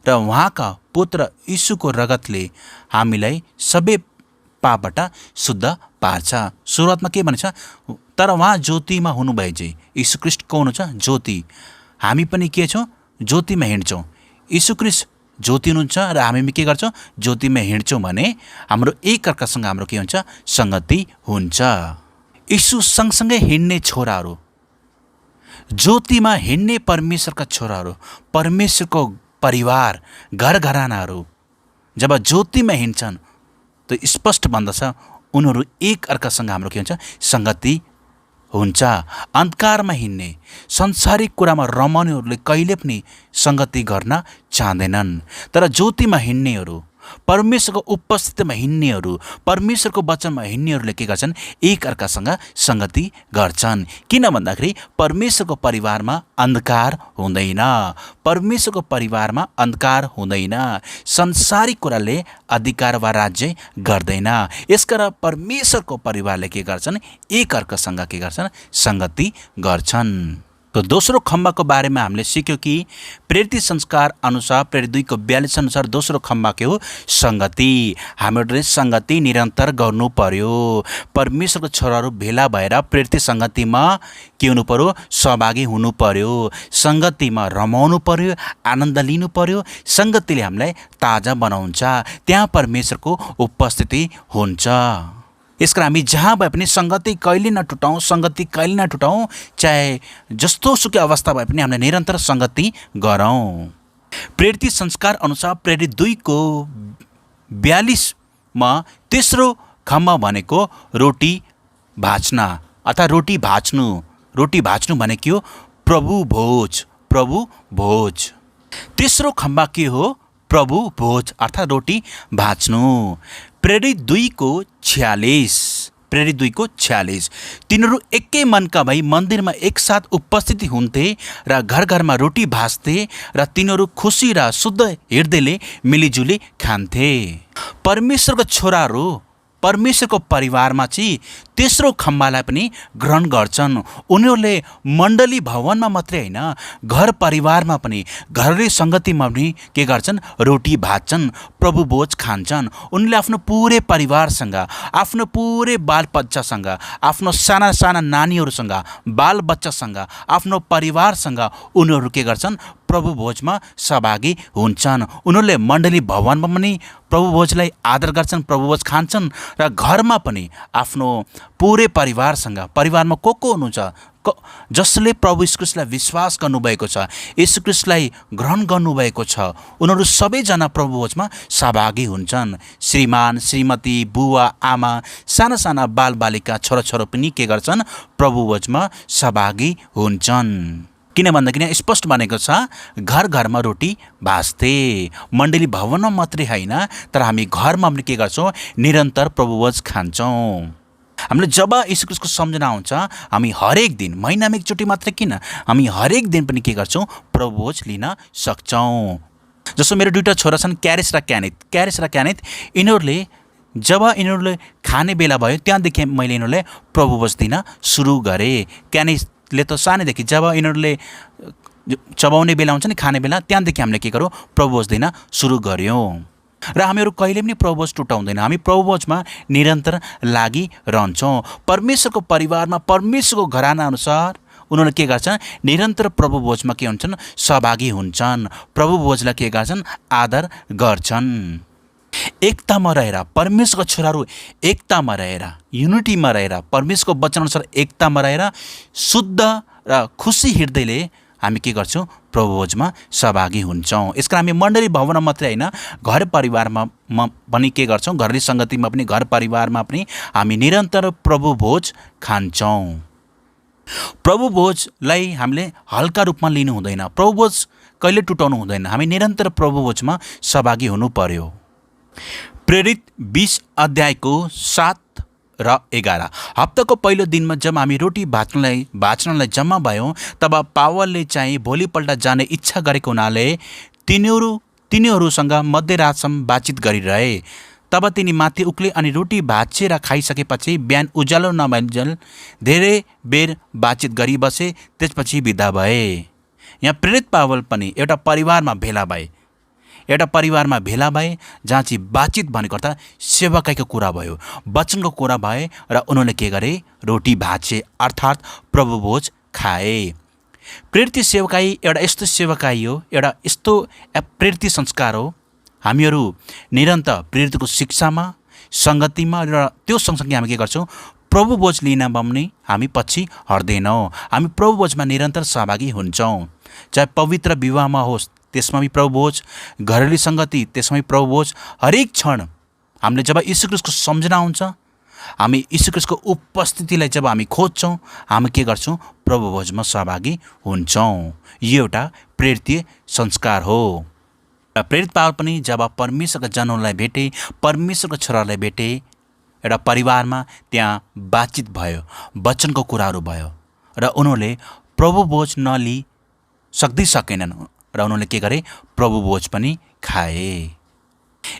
र उहाँका पुत्र यीशुको रगतले हामीलाई सबै पापबाट शुद्ध पार्छ। सुरुवातमा के भन्छ? तर उहाँ ज्योतिमा हुनुभएपछि, यीशु ख्रीष्ट को हुनुहुन्छ? ज्योति। हामी पनि के छौँ? ज्योतिमा हिँड्छौँ। यीशु ख्रीष्ट ज्योति हुनुहुन्छ र हामी के गर्छौँ? ज्योतिमा हिँड्छौँ भने हाम्रो एक अर्कासँग हाम्रो के हुन्छ? सङ्गति हुन्छ। यीशु सँगसँगै हिँड्ने छोराहरू, ज्योतिमा हिँड्ने परमेश्वरका छोराहरू, परमेश्वरको परिवार, घर घरानाहरू जब ज्योतिमा हिँड्छन् त स्पष्ट भन्दछ उनीहरू एक अर्कासँग हाम्रो के हुन्छ? सङ्गति हुन्छ। अन्धकारमा हिँड्ने, संसारिक कुरामा रमाउनेहरूले कहिले पनि सङ्गति गर्न चाहँदैनन्। तर ज्योतिमा हिँड्नेहरू, परमेश्वरको उपस्थितिमा हिँड्नेहरू, परमेश्वरको वचनमा हिँड्नेहरूले के गर्छन्? एक अर्कासँग सङ्गति गर्छन्। किन भन्दाखेरि परमेश्वरको परिवारमा अन्धकार हुँदैन, परमेश्वरको परिवारमा अन्धकार हुँदैन, संसारिक कुराले अधिकार वा राज्य गर्दैन। यसकारण परमेश्वरको परिवारले के गर्छन्? एक अर्कासँग के गर्छन्? सङ्गति गर्छन्। तो दोस्रो खम्बाको बारेमा हामीले सिक्यो कि प्रेरित संस्कार अनुसार प्रेरित 2 को 42 अनुसार दोस्रो खम्बा के हो संगति। हामीहरूले संगति निरन्तर गर्नु पर्यो। परमेश्वरको छोराहरू भेला भएर प्रेरित संगतिमा के हुनु पर्यो? सहभागी हुनु पर्यो। संगतिमा रमाउनु पर्यो, आनन्द लिनु पर्यो। संगतिले हामीलाई ताजा बनाउँछ, त्यहाँ परमेश्वरको उपस्थिति हुन्छ। यसकारण हामी जहाँ भए पनि संगति कहिले नटुटाउँ, संगति कहिले नटुटाउँ। चाहे जस्तो सुकै अवस्था भए पनि हामीले निरन्तर संगति गरौँ। प्रेरित संस्कार अनुसार प्रेरित 2 को 42मा तेस्रो खम्बा भनेको रोटी भाँच्न अर्थात् रोटी भाँच्नु। रोटी भाँच्नु भनेको के हो? प्रभु भोज। प्रभु भोज। तेस्रो खम्बा के हो? प्रभु भोज अर्थात् रोटी भाँच्नु। प्रेरित 2 को 46, प्रेरित 2 को 46 तिनीहरू एकै मनका भई मन्दिरमा एकसाथ उपस्थिति हुन्थे र घर घरमा रोटी भाँच्थे र तिनीहरू खुसी र शुद्ध हृदयले मिलिजुली खान्थे। परमेश्वरको छोराहरू परमेश्वरको परिवारमा चाहिँ तेस्रो खम्बालाई पनि ग्रहण गर्छन्। उनीहरूले मण्डली भवनमा मात्रै होइन, घर परिवारमा पनि, घरेलु सङ्गतिमा पनि के गर्छन्? रोटी भाँच्छन्, प्रभु भोज खान्छन्। उनले आफ्नो पुरै परिवारसँग, आफ्नो पुरै बालबच्चासँग, आफ्नो साना साना नानीहरूसँग, बालबच्चासँग, आफ्नो परिवारसँग उनीहरू के गर्छन्? प्रभु भोजमा सहभागी हुन्छन्। उनीहरूले मण्डली भवनमा पनि प्रभु भोजलाई आदर गर्छन्, प्रभु भोज खान्छन् र घरमा पनि आफ्नो पुरै परिवारसँग, परिवारमा को हुनुहुन्छ? जसले प्रभु यीशु ख्रीष्टलाई विश्वास गर्नुभएको छ, यीशु ख्रीष्टलाई ग्रहण गर्नुभएको छ, उनीहरू सबैजना प्रभु भोजमा सहभागी हुन्छन्। श्रीमान, श्रीमती, बुवा, आमा, साना साना बालबालिका, छोराछोरा पनि के गर्छन्? प्रभु भोजमा सहभागी हुन्छन्। किन भन्दाखेरि स्पष्ट भनेको छ, घर घरमा रोटी भाँच्थे। मण्डली भवनमा मात्रै होइन, तर हामी घरमा पनि के गर्छौँ? निरन्तर प्रभुभोज खान्छौँ। हामीले जब यीशु ख्रीष्टको सम्झना हुन्छ, हामी हरेक दिन, महिनामा एकचोटि मात्रै किन, हामी हरेक दिन पनि के गर्छौँ? प्रभुभोज लिन सक्छौँ। जस्तो मेरो 2टा छोरा छन्, क्यारेस र क्यानेथ। यिनीहरूले खाने बेला भयो, त्यहाँदेखि मैले यिनीहरूलाई प्रभुभोज दिन सुरु गरेँ। क्यानेथले त सानैदेखि जब यिनीहरूले चबाउने बेला हुन्छ नि, खाने बेला, त्यहाँदेखि हामीले के गरौँ? प्रभुभोज दिन सुरु गऱ्यौँ। र हामीहरू कहिले पनि प्रभुभोज टुटाउँदैन। हामी प्रभुभोजमा निरन्तर लागिरहन्छौँ। परमेश्वरको परिवारमा, परमेश्वरको घराना अनुसार उनीहरूले के गर्छन्? निरन्तर प्रभुभोजमा के हुन्छन्? सहभागी हुन्छन्। प्रभुभोजलाई के गर्छन्? आदर गर्छन्। एकतामा रहेर, परमेश्वरको छोराहरू एकतामा रहेर, युनिटीमा रहेर, परमेश्वरको वचनअनुसार एकतामा रहेर, शुद्ध र खुसी हृदयले हामी के गर्छौँ? प्रभुभोजमा सहभागी हुन्छौँ। यसकारण हामी मण्डली भवनमा मात्रै होइन, घर परिवारमा पनि के गर्छौँ? घरेलु सङ्गतिमा पनि, घर परिवारमा पनि हामी निरन्तर प्रभुभोज खान्छौँ। प्रभुभोजलाई हामीले हल्का रूपमा लिनु हुँदैन। प्रभुभोज कहिले टुटाउनु हुँदैन। हामी निरन्तर प्रभुभोजमा सहभागी हुनु पर्यो। प्रेरित 20 अध्यायको 7 र 11 हप्ताको पहिलो दिनमा जब हामी रोटी भाँच्नलाई जम्मा भयौँ, तब पावलले चाहिँ भोलिपल्ट जाने इच्छा गरेको हुनाले तिनीहरूसँग मध्यरातसम्म बातचित गरिरहे। तब तिनी माथि उक्ले अनि रोटी भाँचेर खाइसकेपछि बिहान उज्यालो नभइन्जेल धेरै बेर बातचित गरी बसे, त्यसपछि बिदा भए। यहाँ प्रेरित पावल पनि एउटा परिवारमा भेला भए जहाँ चाहिँ बातचित भनेको अर्थात् सेवाकाईको कुरा भयो, वचनको कुरा भए र उनीहरूले के गरे? रोटी भाँचे अर्थात् प्रभुभोज खाए। प्रेरित सेवाकाई एउटा यस्तो सेवाकाई हो, एउटा यस्तो प्रेरित संस्कार हो। हामीहरू निरन्तर प्रेरितको शिक्षामा, सङ्गतिमा र त्यो सँगसँगै हामी के गर्छौँ? प्रभुभोज लिनमा पनि हामी पछि हट्दैनौँ। हामी प्रभुभोजमा निरन्तर सहभागी हुन्छौँ। चाहे पवित्र विवाहमा होस्, त्यसमा पनि प्रभुभोज, घरेलु सङ्गति, त्यसमा पनि प्रभुभोज। हरेक क्षण हामीले जब यीशु ख्रीष्टको सम्झना हुन्छ, हामी यीशु ख्रीष्टको उपस्थितिलाई जब हामी खोज्छौँ, हामी के गर्छौँ? प्रभुभोजमा सहभागी हुन्छौँ। यो एउटा प्रेरित संस्कार हो। प्रेरित पावल पनि जब परमेश्वरका जनहरूलाई भेटे, परमेश्वरको छोरालाई भेटे, एउटा परिवारमा त्यहाँ बातचित भयो, वचनको कुराहरू भयो र उनीहरूले प्रभुभोज नलिई सक्दै सकेनन् र उनीहरूले के गरे? प्रभुभोज पनि खाए।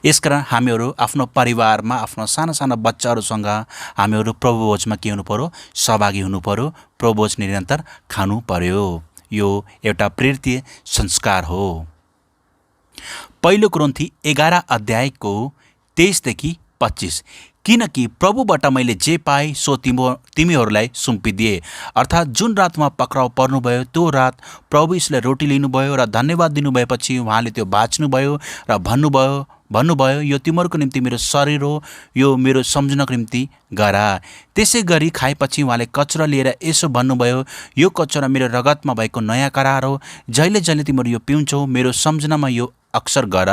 यसकारण हामीहरू आफ्नो परिवारमा, आफ्नो साना साना बच्चाहरूसँग हामीहरू प्रभुभोजमा के हुनु पर्यो? सहभागी हुनु पर्यो। प्रभुभोज निरन्तर खानु पर्यो। यो एउटा प्रेरितीय संस्कार हो। पहिलो कोरिन्थी 11 अध्यायको 23 देखि 25, किनकि प्रभुबाट मैले जे पाएँ सो तिमीहरूलाई सुम्पिदिए, अर्थात् जुन रातमा पक्राउ पर्नुभयो त्यो रात प्रभु यीशुले रोटी लिनुभयो र धन्यवाद दिनुभएपछि उहाँले त्यो बाँच्नुभयो र भन्नुभयो यो तिमीहरूको निम्ति मेरो शरीर हो, यो मेरो सम्झनाको निम्ति गर। त्यसै गरी खाएपछि उहाँले कचरा लिएर यसो भन्नुभयो, यो कचरा मेरो रगतमा भएको नयाँ करार हो, जहिले जहिले तिमीहरू यो पिउँछौ मेरो सम्झनामा यो अक्सर गर।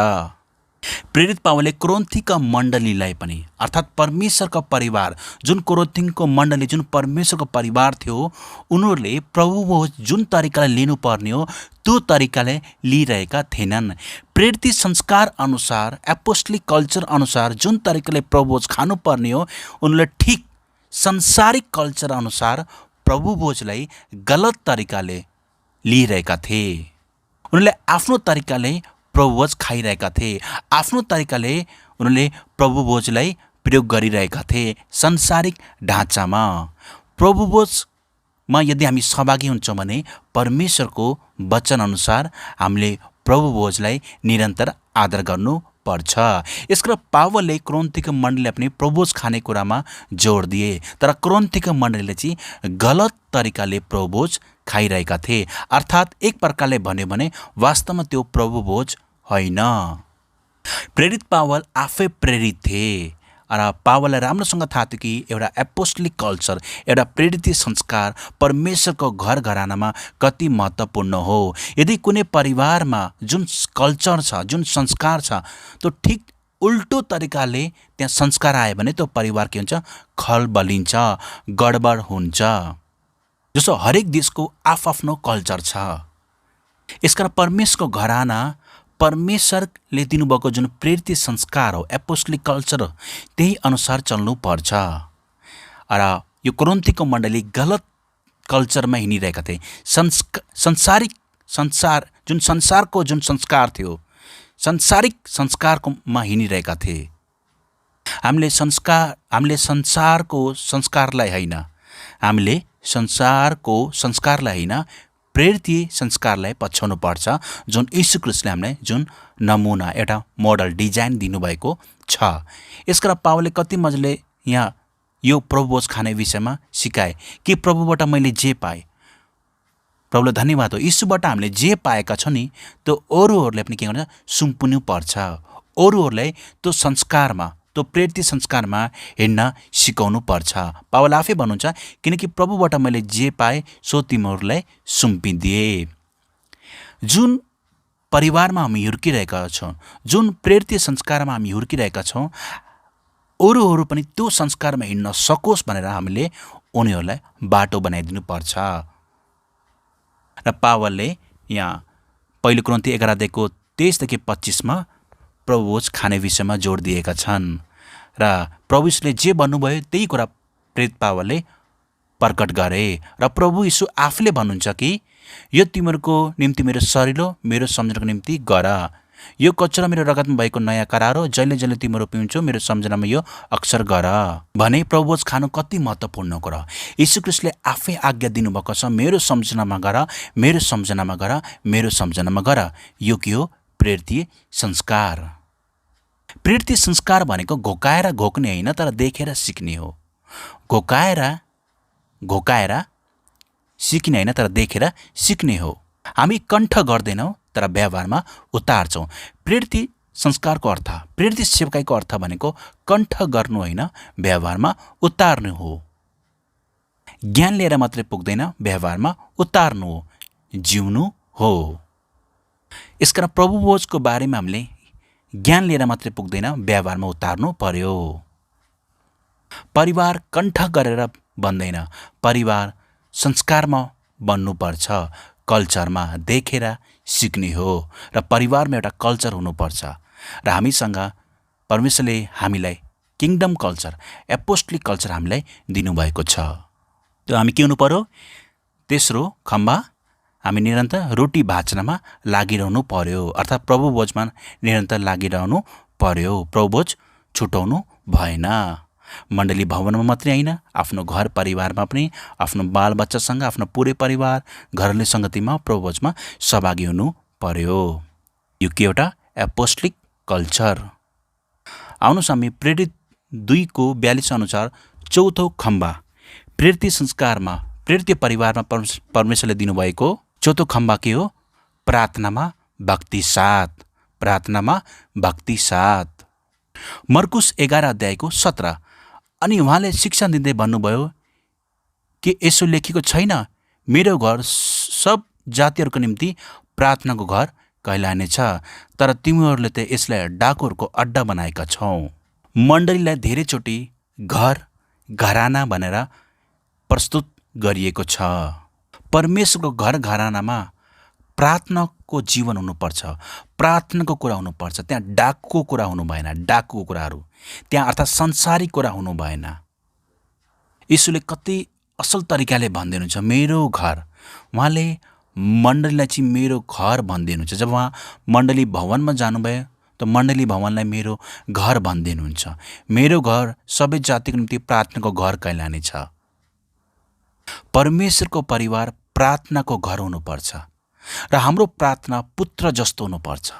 प्रेरित पावलले कोरिन्थीका मण्डलीलाई पनि अर्थात् परमेश्वरका परिवार, जुन कोरिन्थीको मण्डली जुन परमेश्वरको परिवार थियो, उनीहरूले प्रभुभोज जुन तरिकाले लिनुपर्ने हो त्यो तरिकाले लिइरहेका थिएनन्। प्रेरित संस्कार अनुसार, एपोस्टोलिक कल्चर अनुसार जुन तरिकाले प्रभुभोज खानुपर्ने हो, उनीहरूले ठिक संसारिक कल्चर अनुसार प्रभुभोजलाई गलत तरिकाले लिइरहेका थिए। उनीहरूले आफ्नो तरिकाले प्रभुभोज खाइरहेका थिए, आफ्नो तरिकाले उनीहरूले प्रभुभोजलाई प्रयोग गरिरहेका थिए संसारिक ढाँचामा। प्रभुभोजमा यदि हामी सहभागी हुन्छौँ भने परमेश्वरको वचनअनुसार हामीले प्रभुभोजलाई निरन्तर आदर गर्नुपर्छ। यसको पावलले कोरिन्थीको मण्डलीलाई पनि प्रभुभोज खाने कुरामा जोड दिए, तर कोरिन्थीको मण्डलीले चाहिँ गलत तरिकाले प्रभुभोज खाइरहेका थिए। अर्थात् एक प्रकारले भन्यो भने वास्तवमा त्यो प्रभुभोज होइन। प्रेरित पावल आफै प्रेरित थिए र पावललाई राम्रोसँग थाहा थियो कि एउटा एपोस्टोलिक कल्चर, एउटा प्रेरित संस्कार परमेश्वरको घर घरानामा कति महत्त्वपूर्ण हो। यदि कुनै परिवारमा जुन कल्चर छ, जुन संस्कार छ, त्यो ठिक उल्टो तरिकाले त्यहाँ संस्कार आयो भने त्यो परिवार के हुन्छ, खलबलिन्छ, गडबड हुन्छ। जस्तो हरेक देशको आफ्नो कल्चर छ। यसकारण परमेश्वरको घराना, परमेश्वरले दिनुभएको जुन प्रेरित संस्कार हो, एपोस्टोलिक कल्चर हो, त्यही अनुसार चल्नुपर्छ। र यो कोरिन्थीको मण्डली गलत कल्चरमा हिँडिरहेका थिए। जुन संसारको जुन संस्कार थियो, संसारिक संस्कारकोमा हिँडिरहेका थिए। हामीले संसारको संस्कारलाई होइन, हामीले संसारको संस्कारलाई होइन, प्रेरित संस्कारलाई पछ्याउनु पर्छ, जुन यीशु ख्रीष्टले हामीलाई जुन नमुना, एउटा मोडल, डिजाइन दिनुभएको छ। यसका पावलले कति मजाले यहाँ यो प्रभुभोज खाने विषयमा सिकाए कि प्रभुबाट मैले जे पाएँ, प्रभुलाई धन्यवाद हो, यीशुबाट हामीले जे पाएका छौँ नि त्यो अरूहरूलाई पनि के गर्छ, सुम्पिनु पर्छ। अरूहरूलाई त्यो संस्कारमा, त्यो प्रेरित संस्कारमा हिँड्न सिकाउनु पर्छ। पावल आफै भन्नुहुन्छ, किनकि प्रभुबाट मैले जे पाएँ सो तिमीहरूलाई सुम्पिदिए। जुन परिवारमा हामी हुर्किरहेका छौँ, जुन प्रेरित संस्कारमा हामी हुर्किरहेका छौँ, अरूहरू पनि त्यो संस्कारमा हिँड्न सकोस् भनेर हामीले उनीहरूलाई बाटो बनाइदिनु पर्छ। र पावलले यहाँ पहिलो कोरिन्थी 11 23 देखि 25मा प्रभुभोज खाने विषयमा जोड दिएका छन् र प्रभु यीशुले जे भन्नुभयो त्यही कुरा प्रेरित पावलले प्रकट गरे। र प्रभु यीशु आफूले भन्नुहुन्छ कि यो तिमीहरूको निम्ति मेरो शरीर हो, मेरो सम्झनाको निम्ति गर, यो कचरा मेरो रगतमा भएको नयाँ करार हो, जहिले जहिले तिमीहरू पिउँछौ मेरो सम्झनामा यो अक्सर गर भने प्रभुभोज खानु कति महत्त्वपूर्ण कुरा। यीशु ख्रीष्टले आफै आज्ञा दिनुभएको छ, मेरो सम्झनामा गर, मेरो सम्झनामा गर, मेरो सम्झनामा गर। यो के हो? प्रेरित संस्कार। प्रेरित संस्कार भनेको घोकाएर घोक्ने होइन, तर देखेर सिक्ने हो। घोकाएर सिक्ने होइन, तर देखेर सिक्ने हो। हामी कण्ठ गर्दैनौँ तर व्यवहारमा उतार्छौँ। प्रेरित संस्कारको अर्थ, प्रेरित सेवकाईको अर्थ भनेको कण्ठ गर्नु होइन, व्यवहारमा उतार्नु हो। ज्ञान लिएर मात्रै पुग्दैन, व्यवहारमा उतार्नु हो, जिउनु हो। यसकारण प्रभुभोजको बारेमा हामीले ज्ञान लिएर मात्रै पुग्दैन, व्यवहारमा उतार्नु पर्यो। परिवार कण्ठ गरेर बन्दैन, परिवार संस्कारमा बन्नुपर्छ, कल्चरमा देखेर सिक्ने हो। र परिवारमा एउटा कल्चर हुनुपर्छ। र हामीसँग परमेश्वरले हामीलाई किङडम कल्चर, एपोस्टोलिक कल्चर हामीलाई दिनुभएको छ। त्यो हामी के हुनु पर्यो? तेस्रो खम्बा, हामी निरन्तर रोटी भाँच्नमा लागिरहनु पर्यो, अर्थात् प्रभुभोजमा निरन्तर लागिरहनु पर्यो। प्रभुभोज छुटाउनु भएन। मण्डली भवनमा मात्रै होइन, आफ्नो घर परिवारमा पनि, आफ्नो बालबच्चासँग, आफ्नो पुरै परिवार घरले सङ्गतिमा प्रभुभोजमा सहभागी हुनु पर्यो। यो के एउटा एपोस्टोलिक कल्चर। आउनुहोस् हामी प्रेरित 2:42 अनुसार चौथो खम्बा, प्रेरित संस्कारमा, प्रेरित परिवारमा परमेश्वरले दिनुभएको चौथो खम्बा के हो? प्रार्थनामा भक्ति साथ। प्रार्थनामा भक्ति साथ। मर्कुस 11:17। अनि उहाँले शिक्षा दिँदै भन्नुभयो कि यसो लेखेको छैन, मेरो घर सब जातिहरूको निम्ति प्रार्थनाको घर कहलाइनेछ, तर तिमीहरूले त यसलाई डाकुहरूको अड्डा बनाएका छौ। मण्डलीलाई धेरैचोटि घर घराना भनेर प्रस्तुत गरिएको छ। परमेश्वरको घर घरानामा प्रार्थनाको जीवन हुनुपर्छ, प्रार्थनाको कुरा हुनुपर्छ। त्यहाँ डाकुको कुरा हुनु भएन, डाकुको कुराहरू त्यहाँ अर्थात् संसारिक कुरा हुनु भएन। यीशुले कति असल तरिकाले भनिदिनुहुन्छ मेरो घर। उहाँले मण्डलीलाई चाहिँ मेरो घर भनिदिनुहुन्छ। जब उहाँ मण्डली भवनमा जानुभयो त मण्डली भवनलाई मेरो घर भनिदिनुहुन्छ। मेरो घर सबै जातिको निम्ति प्रार्थनाको घर कहलानेछ। परमेश्वरको परिवार प्रार्थनाको घर हुनुपर्छ र हाम्रो प्रार्थना पुत्र जस्तो हुनुपर्छ।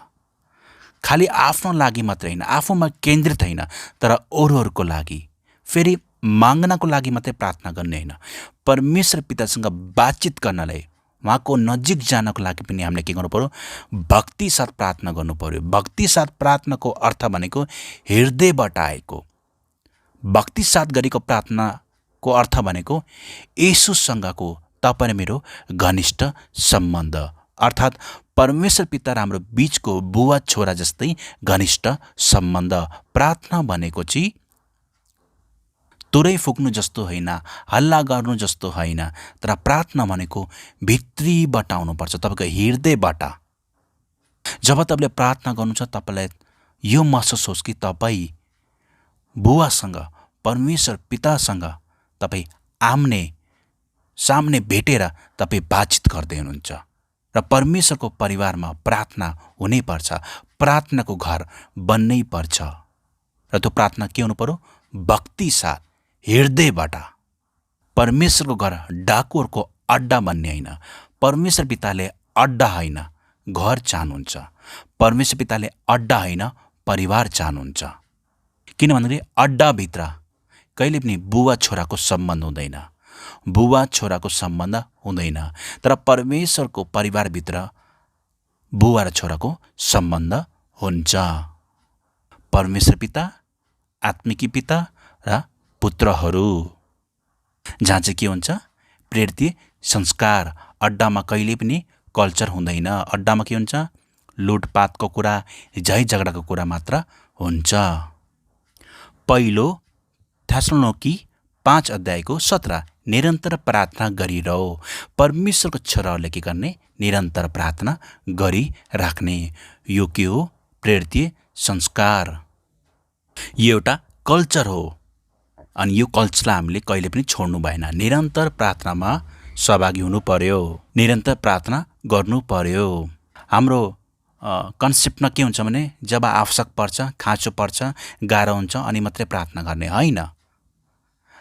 खालि आफ्नो लागि मात्रै होइन, आफूमा केन्द्रित होइन, तर अरूहरूको लागि, फेरि माग्नको लागि मात्रै प्रार्थना गर्ने होइन। परमेश्वर पितासँग बातचित गर्नलाई, उहाँको नजिक जानको लागि पनि हामीले के गर्नु पर्यो? भक्ति साथ प्रार्थना गर्नु पर्यो। भक्ति साथ प्रार्थनाको अर्थ भनेको हृदयबाट आएको। भक्ति साथ गरेको प्रार्थनाको अर्थ भनेको येशूसँगको तपाईँ र मेरो घनिष्ठ सम्बन्ध, अर्थात् परमेश्वर पिता र हाम्रो बिचको बुवा छोरा जस्तै घनिष्ठ सम्बन्ध। प्रार्थना भनेको चाहिँ तुरै फुक्नु जस्तो होइन, हल्ला गर्नु जस्तो होइन, तर प्रार्थना भनेको भित्रीबाट आउनुपर्छ, तपाईँको हृदयबाट। जब तपाईँले प्रार्थना गर्नु छ, तपाईँलाई यो महसुस होस् कि तपाईँ बुवासँग, परमेश्वर पितासँग तपाईँ आम्ने सामने भेटेर तपाईँ बातचित गर्दै हुनुहुन्छ। र परमेश्वरको परिवारमा प्रार्थना हुनैपर्छ, प्रार्थनाको घर बन्नै पर्छ। र त्यो प्रार्थना के हुनु पर्यो? भक्ति साथ, हृदयबाट। परमेश्वरको घर डाकुहरूको अड्डा भन्ने होइन। परमेश्वर पिताले अड्डा होइन, घर चाहनुहुन्छ। परमेश्वर पिताले अड्डा होइन, परिवार चाहनुहुन्छ। किन भन्दाखेरि अड्डाभित्र कहिले पनि बुवा छोराको सम्बन्ध हुँदैन, बुवा छोराको सम्बन्ध हुँदैन, तर परमेश्वरको परिवारभित्र बुवा र छोराको सम्बन्ध हुन्छ। परमेश्वर पिता, आत्मिकी पिता र पुत्रहरू, जहाँ चाहिँ के हुन्छ? प्रेरित संस्कार। अड्डामा कहिले पनि कल्चर हुँदैन। अड्डामा के हुन्छ? लुटपाटको कुरा, झै झगडाको कुरा मात्र हुन्छ। पहिलो थेसलोनिकी 5:17 निरन्तर प्रार्थना गरिरहो। परमेश्वरको छोराहरूले के गर्ने? निरन्तर प्रार्थना गरिराख्ने। यो के हो? प्रेरित संस्कार। यो एउटा कल्चर हो अनि यो कल्चरलाई हामीले कहिले पनि छोड्नु भएन। निरन्तर प्रार्थनामा सहभागी हुनु पर्यो, निरन्तर प्रार्थना गर्नु पर्यो। हाम्रो कन्सेप्टमा के हुन्छ भने जब आवश्यक पर्छ, खाँचो पर्छ, गाह्रो हुन्छ अनि मात्रै प्रार्थना गर्ने होइन।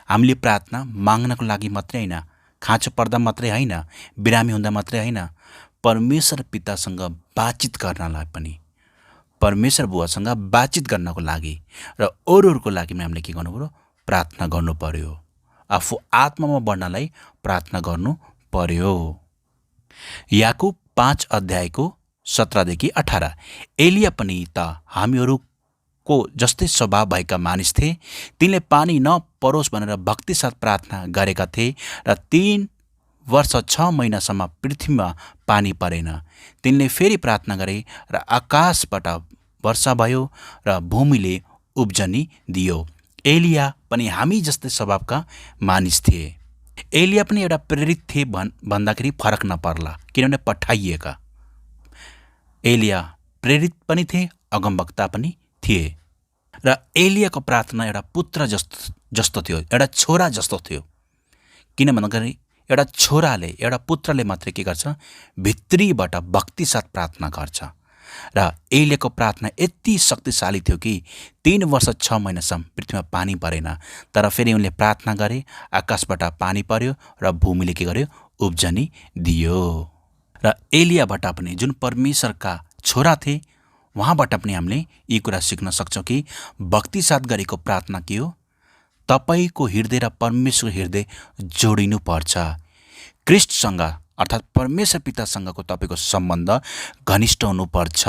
हामीले प्रार्थना माग्नको लागि मात्रै होइन, खाँचो पर्दा मात्रै होइन, बिरामी हुँदा मात्रै होइन, परमेश्वर पितासँग बातचित गर्नलाई पनि, परमेश्वर बुवासँग बातचित गर्नको लागि र अरूहरूको लागि हामीले के गर्नु पर्यो? प्रार्थना गर्नु पर्यो। आफू आत्मामा बढ्नलाई प्रार्थना गर्नु पर्यो। याकुब 5:17-18 एलिया पनि त हामीहरूको जस्तै स्वभाव भएका मानिस थिए। तिनले पानी नपरोस् भनेर भक्ति साथ प्रार्थना गरेका थिए र 3 वर्ष 6 महिनासम्म पृथ्वीमा पानी परेन। तिनले फेरि प्रार्थना गरे र आकाशबाट वर्षा भयो र भूमिले उब्जनी दियो। एलिया पनि हामी जस्तै स्वभावका मानिस थिए। एलिया पनि एउटा प्रेरित थिए भन्दाखेरि फरक नपर्ला, किनभने पठाइएका। एलिया प्रेरित पनि थिए, अगमवक्ता पनि थिए। र एलियाको प्रार्थना एउटा पुत्र जस्तो थियो, एउटा छोरा जस्तो थियो। किन भन्दाखेरि एउटा छोराले, एउटा पुत्रले मात्रै के गर्छ? भित्रीबाट भक्ति साथ प्रार्थना गर्छ। र एलियाको प्रार्थना यति शक्तिशाली थियो कि 3 वर्ष 6 महिनासम्म पृथ्वीमा पानी परेन। तर फेरि उनले प्रार्थना गरे, आकाशबाट पानी पर्यो र भूमिले के गर्यो? उब्जनी दियो। र एलियाबाट पनि, जुन परमेश्वरका छोरा थिए, उहाँबाट पनि हामीले यी कुरा सिक्न सक्छौँ कि भक्ति साथ गरेको प्रार्थना के हो? तपाईँको हृदय र परमेश्वरको हृदय जोडिनु पर्छ। क्रिस्टसँग अर्थात् परमेश्वर पितासँगको तपाईँको सम्बन्ध घनिष्ठ हुनुपर्छ।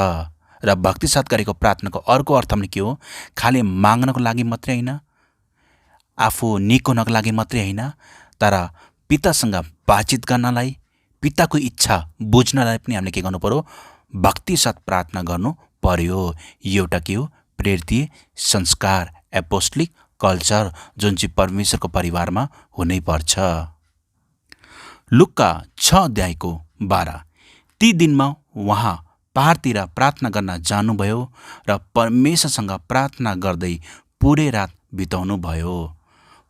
र भक्ति साथ गरेको प्रार्थनाको अर्को अर्थ पनि के हो? खालि माग्नको लागि मात्रै होइन, आफू निको हुनको लागि मात्रै होइन, तर पितासँग बातचित गर्नलाई, पिताको इच्छा बुझ्नलाई पनि हामीले के गर्नु पर्यो? भक्ति साथ प्रार्थना गर्नु पर्यो। यो एउटा के हो? प्रेरितीय संस्कार, एपोस्टोलिक कल्चर, जुन चाहिँ परमेश्वरको परिवारमा हुनैपर्छ। लुक्का 6:12। ती दिनमा उहाँ पहाडतिर प्रार्थना गर्न जानुभयो र परमेश्वरसँग प्रार्थना गर्दै पुरै रात बिताउनु भयो।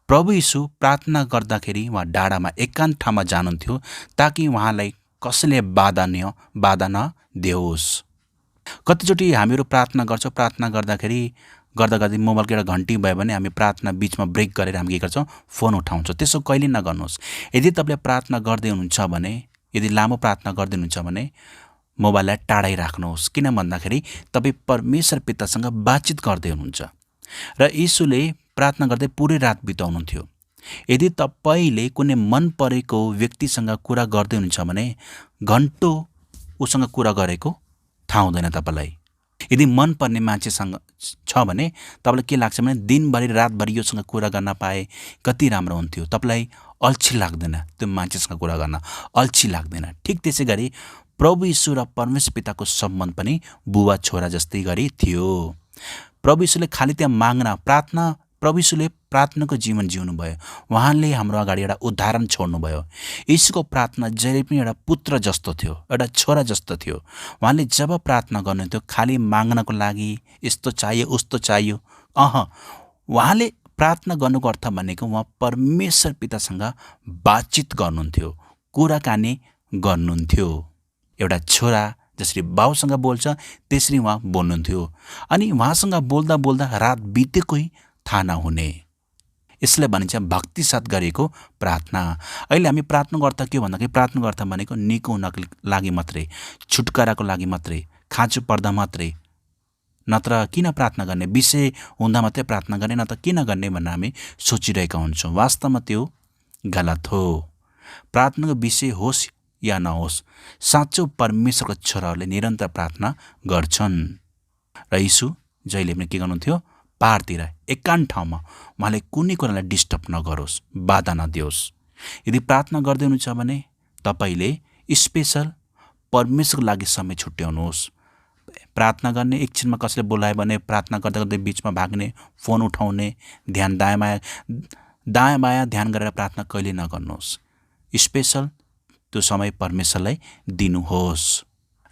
प्रभु यीशु प्रार्थना गर्दाखेरि उहाँ डाँडामा एकान्त ठाउँमा जानुहुन्थ्यो ताकि उहाँलाई कसैले बाधा नदियोस्। कतिचोटि हामीहरू प्रार्थना गर्छौँ, प्रार्थना गर्दा मोबाइलको एउटा घन्टी भयो भने हामी प्रार्थना बिचमा ब्रेक गरेर हामी के गर्छौँ? फोन उठाउँछौँ। त्यसो कहिले नगर्नुहोस्। यदि तपाईँले प्रार्थना गर्दै हुनुहुन्छ भने, यदि लामो प्रार्थना गर्दै हुनुहुन्छ भने मोबाइललाई टाढै राख्नुहोस्। किन भन्दाखेरि तपाईँ परमेश्वर पितासँग बातचित गर्दै हुनुहुन्छ र यीशुले प्रार्थना गर्दै पुरै रात बिताउनुहुन्थ्यो। यदि तपाईँले कुनै मन परेको व्यक्तिसँग कुरा गर्दै हुनुहुन्छ भने घन्टौँ उसँग कुरा गरेको थाहा हुँदैन तपाईँलाई। यदि मन पर्ने मान्छेसँग छ भने तपाईँलाई के लाग्छ भने दिनभरि रातभरि योसँग कुरा गर्न पाए कति राम्रो हुन्थ्यो। तपाईँलाई अल्छी लाग्दैन, त्यो मान्छेसँग कुरा गर्न अल्छी लाग्दैन। ठिक त्यसै गरी प्रभु यीशु र परमेश्वर पिताको सम्बन्ध पनि बुवा छोरा जस्तै गरी थियो। प्रभु यीशुले खालि त्यहाँ प्रभु यीशुले प्रार्थनाको जीवन जिउनुभयो। उहाँले हाम्रो अगाडि एउटा उदाहरण छोड्नुभयो। यीशुको प्रार्थना जहिले पनि एउटा पुत्र जस्तो थियो, एउटा छोरा जस्तो थियो। उहाँले जब प्रार्थना गर्नुहुन्थ्यो खालि माग्नको लागि, यस्तो चाहियो उस्तो चाहियो, उहाँले प्रार्थना गर्नुको अर्थ भनेको उहाँ परमेश्वर पितासँग बातचित गर्नुहुन्थ्यो, कुराकानी गर्नुहुन्थ्यो। एउटा छोरा जसरी बाउसँग बोल्छ त्यसरी उहाँ बोल्नुहुन्थ्यो। अनि उहाँसँग बोल्दा बोल्दा रात बितेकै थाहा नहुने। यसलाई भनिन्छ भक्ति साथ गरेको प्रार्थना। अहिले हामी प्रार्थनाको अर्थ के हो भन्दाखेरि प्रार्थनाको अर्थ भनेको निको हुनको लागि मात्रै, छुटकाराको लागि मात्रै, खाँचो पर्दा मात्रै, नत्र किन प्रार्थना गर्ने, विषय हुँदा मात्रै प्रार्थना गर्ने, नत्र किन गर्ने भनेर हामी सोचिरहेका हुन्छौँ। वास्तवमा त्यो गलत हो। प्रार्थनाको विषय होस् या नहोस्, साँचो परमेश्वरको छोराहरूले निरन्तर प्रार्थना गर्छन्। र यीशु जहिले पनि के गर्नुहुन्थ्यो? पहाडतिर एकान्त ठाउँमा उहाँले कुनै कुरालाई डिस्टर्ब नगरोस्, बाधा नदियोस्। यदि प्रार्थना गर्दै हुनुहुन्छ भने तपाईँले स्पेसल परमेश्वरको लागि समय छुट्याउनुहोस्। प्रार्थना गर्ने, एकछिनमा कसैले बोलायो भने प्रार्थना गर्दा गर्दै बिचमा भाग्ने, फोन उठाउने, ध्यान दायाँ बायाँ ध्यान गरेर प्रार्थना कहिले नगर्नुहोस्। स्पेसल त्यो समय परमेश्वरलाई दिनुहोस्।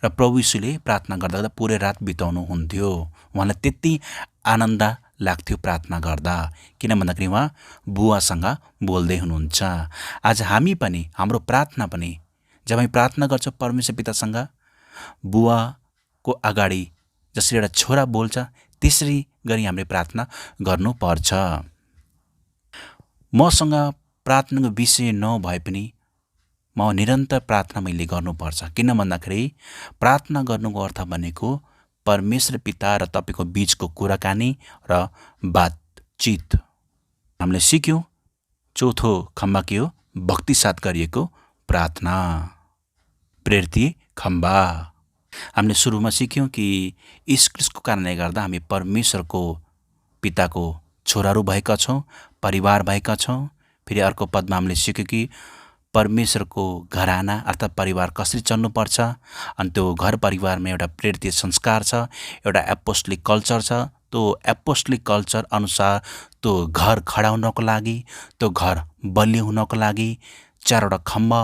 र प्रभु यीशुले प्रार्थना गर्दा गर्दा पुरै रात बिताउनु हुन्थ्यो। उहाँलाई त्यति आनन्द लाग्थ्यो प्रार्थना गर्दा, किन भन्दाखेरि उहाँ बुवासँग बोल्दै हुनुहुन्छ। आज हामी पनि, हाम्रो प्रार्थना पनि, जब हामी प्रार्थना गर्छौँ परमेश्वर पितासँग, बुवाको अगाडि जसरी एउटा छोरा बोल्छ त्यसरी गरी हामीले प्रार्थना गर्नुपर्छ। मसँग प्रार्थनाको विषय नभए पनि म निरन्तर प्रार्थना मैले गर्नुपर्छ। किन भन्दाखेरि प्रार्थना गर्नुको अर्थ भनेको परमेश्वर पिता र तपाईँको बिचको कुराकानी र बातचित। हामीले सिक्यौँ चौथो खम्बा के हो? भक्ति साथ गरिएको प्रार्थना, प्रेरितीय खम्बा। हामीले सुरुमा सिक्यौँ कि यीशु ख्रीष्टको कारणले गर्दा हामी परमेश्वरको पिताको छोराहरू भएका छौँ, परिवार भएका छौँ। फेरि अर्को पदमा हामीले सिक्यौँ कि परमेश्वरको घराना अर्थात् परिवार कसरी चल्नुपर्छ। अनि त्यो घर परिवारमा एउटा प्रेरितीय संस्कार छ, एउटा एपोस्टोलिक कल्चर छ। त्यो एपोस्टोलिक कल्चर अनुसार त्यो घर खडा हुनको लागि, त्यो घर बलियो हुनको लागि 4वटा खम्बा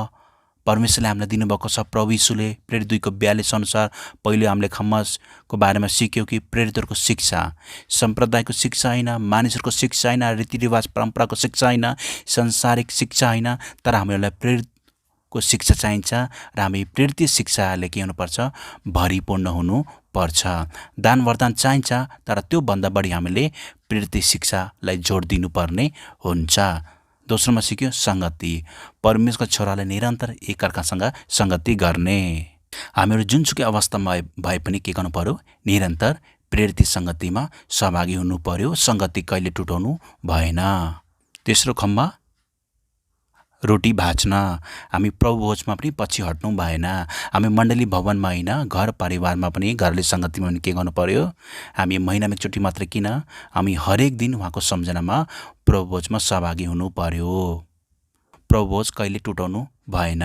परमेश्वरले हामीलाई दिनुभएको छ। प्रभु यीशुले प्रेरित 2:42 अनुसार पहिले हामीले खम्बाको बारेमा सिक्यौँ कि प्रेरितहरूको शिक्षा सम्प्रदायको शिक्षा होइन, मानिसहरूको शिक्षा होइन, रीतिरिवाज परम्पराको शिक्षा होइन, संसारिक शिक्षा होइन, तर हामीलाई प्रेरितको शिक्षा चाहिन्छ। र हामी प्रेरितीय शिक्षाले के हुनुपर्छ? भरिपूर्ण हुनु पर्छ। दान वरदान चाहिन्छ, तर त्योभन्दा बढी हामीले प्रेरित शिक्षालाई जोड दिनुपर्ने हुन्छ। दोस्रोमा सिक्यो सङ्गति। परमेश्वरको छोराले निरन्तर एकअर्कासँग सङ्गति गर्ने। हामीहरू जुनसुकै अवस्थामा भए पनि के गर्नु पर्यो? निरन्तर प्रेरित सङ्गतिमा सहभागी हुनु पर्यो। सङ्गति कहिले टुटाउनु भएन। तेस्रो खम्बा रोटी भाँच्न। हामी प्रभु भोजमा पनि पछि हट्नु भएन। हामी मण्डली भवनमा होइन, घर परिवारमा पनि, घरले सङ्गतिमा पनि के गर्नु पर्यो? हामी महिनामा एकचोटि मात्र किन, हामी हरेक दिन उहाँको सम्झनामा प्रभु भोजमा सहभागी हुनु पर्यो। प्रभु भोज कहिले टुटाउनु भएन।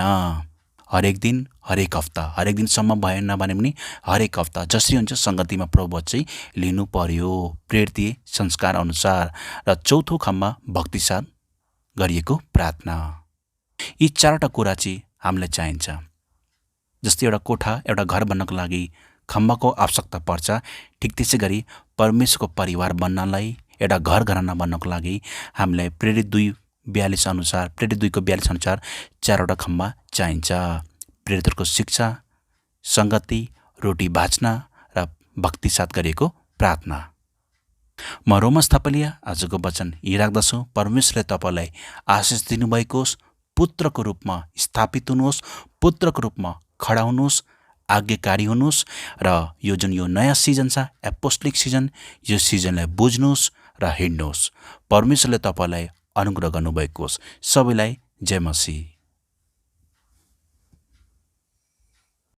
हरेक दिन, हरेक हप्ता, हरेक दिनसम्म भएन भने पनि हरेक हप्ता जसरी हुन्छ सङ्गतिमा प्रभु भोज चाहिँ लिनु पर्यो, प्रेरित संस्कार अनुसार। र चौथो खम्बा भक्ति साथ गरिएको प्रार्थना। यी चारवटा कुरा चाहिँ हामीलाई चाहिन्छ। जस्तै एउटा कोठा, एउटा घर बन्नको लागि खम्बाको आवश्यकता पर्छ, ठिक त्यसै गरी परमेश्वरको परिवार बन्नलाई, एउटा घर घराना बन्नको लागि हामीलाई प्रेरित 2:42 अनुसार, प्रेरित 2को 42 अनुसार चारवटा खम्बा चाहिन्छ। प्रेरितहरूको शिक्षा, सङ्गति, रोटी भाँच्न र भक्ति साथ गरिएको प्रार्थना। म रोमस थपलिया आजको वचन यही राख्दछु। परमेश्वरले तपाईँलाई आशिष दिनुभएको होस्। पुत्रको रूपमा स्थापित हुनुहोस्, पुत्रको रूपमा खडा हुनुहोस्, आज्ञाकारी हुनुहोस् र यो जुन यो नयाँ सिजन छ, एपोस्टोलिक सिजन, यो सिजनलाई बुझ्नुहोस् र हिँड्नुहोस्। परमेश्वरले तपाईँलाई अनुग्रह गर्नुभएको होस्। सबैलाई जय मसीह।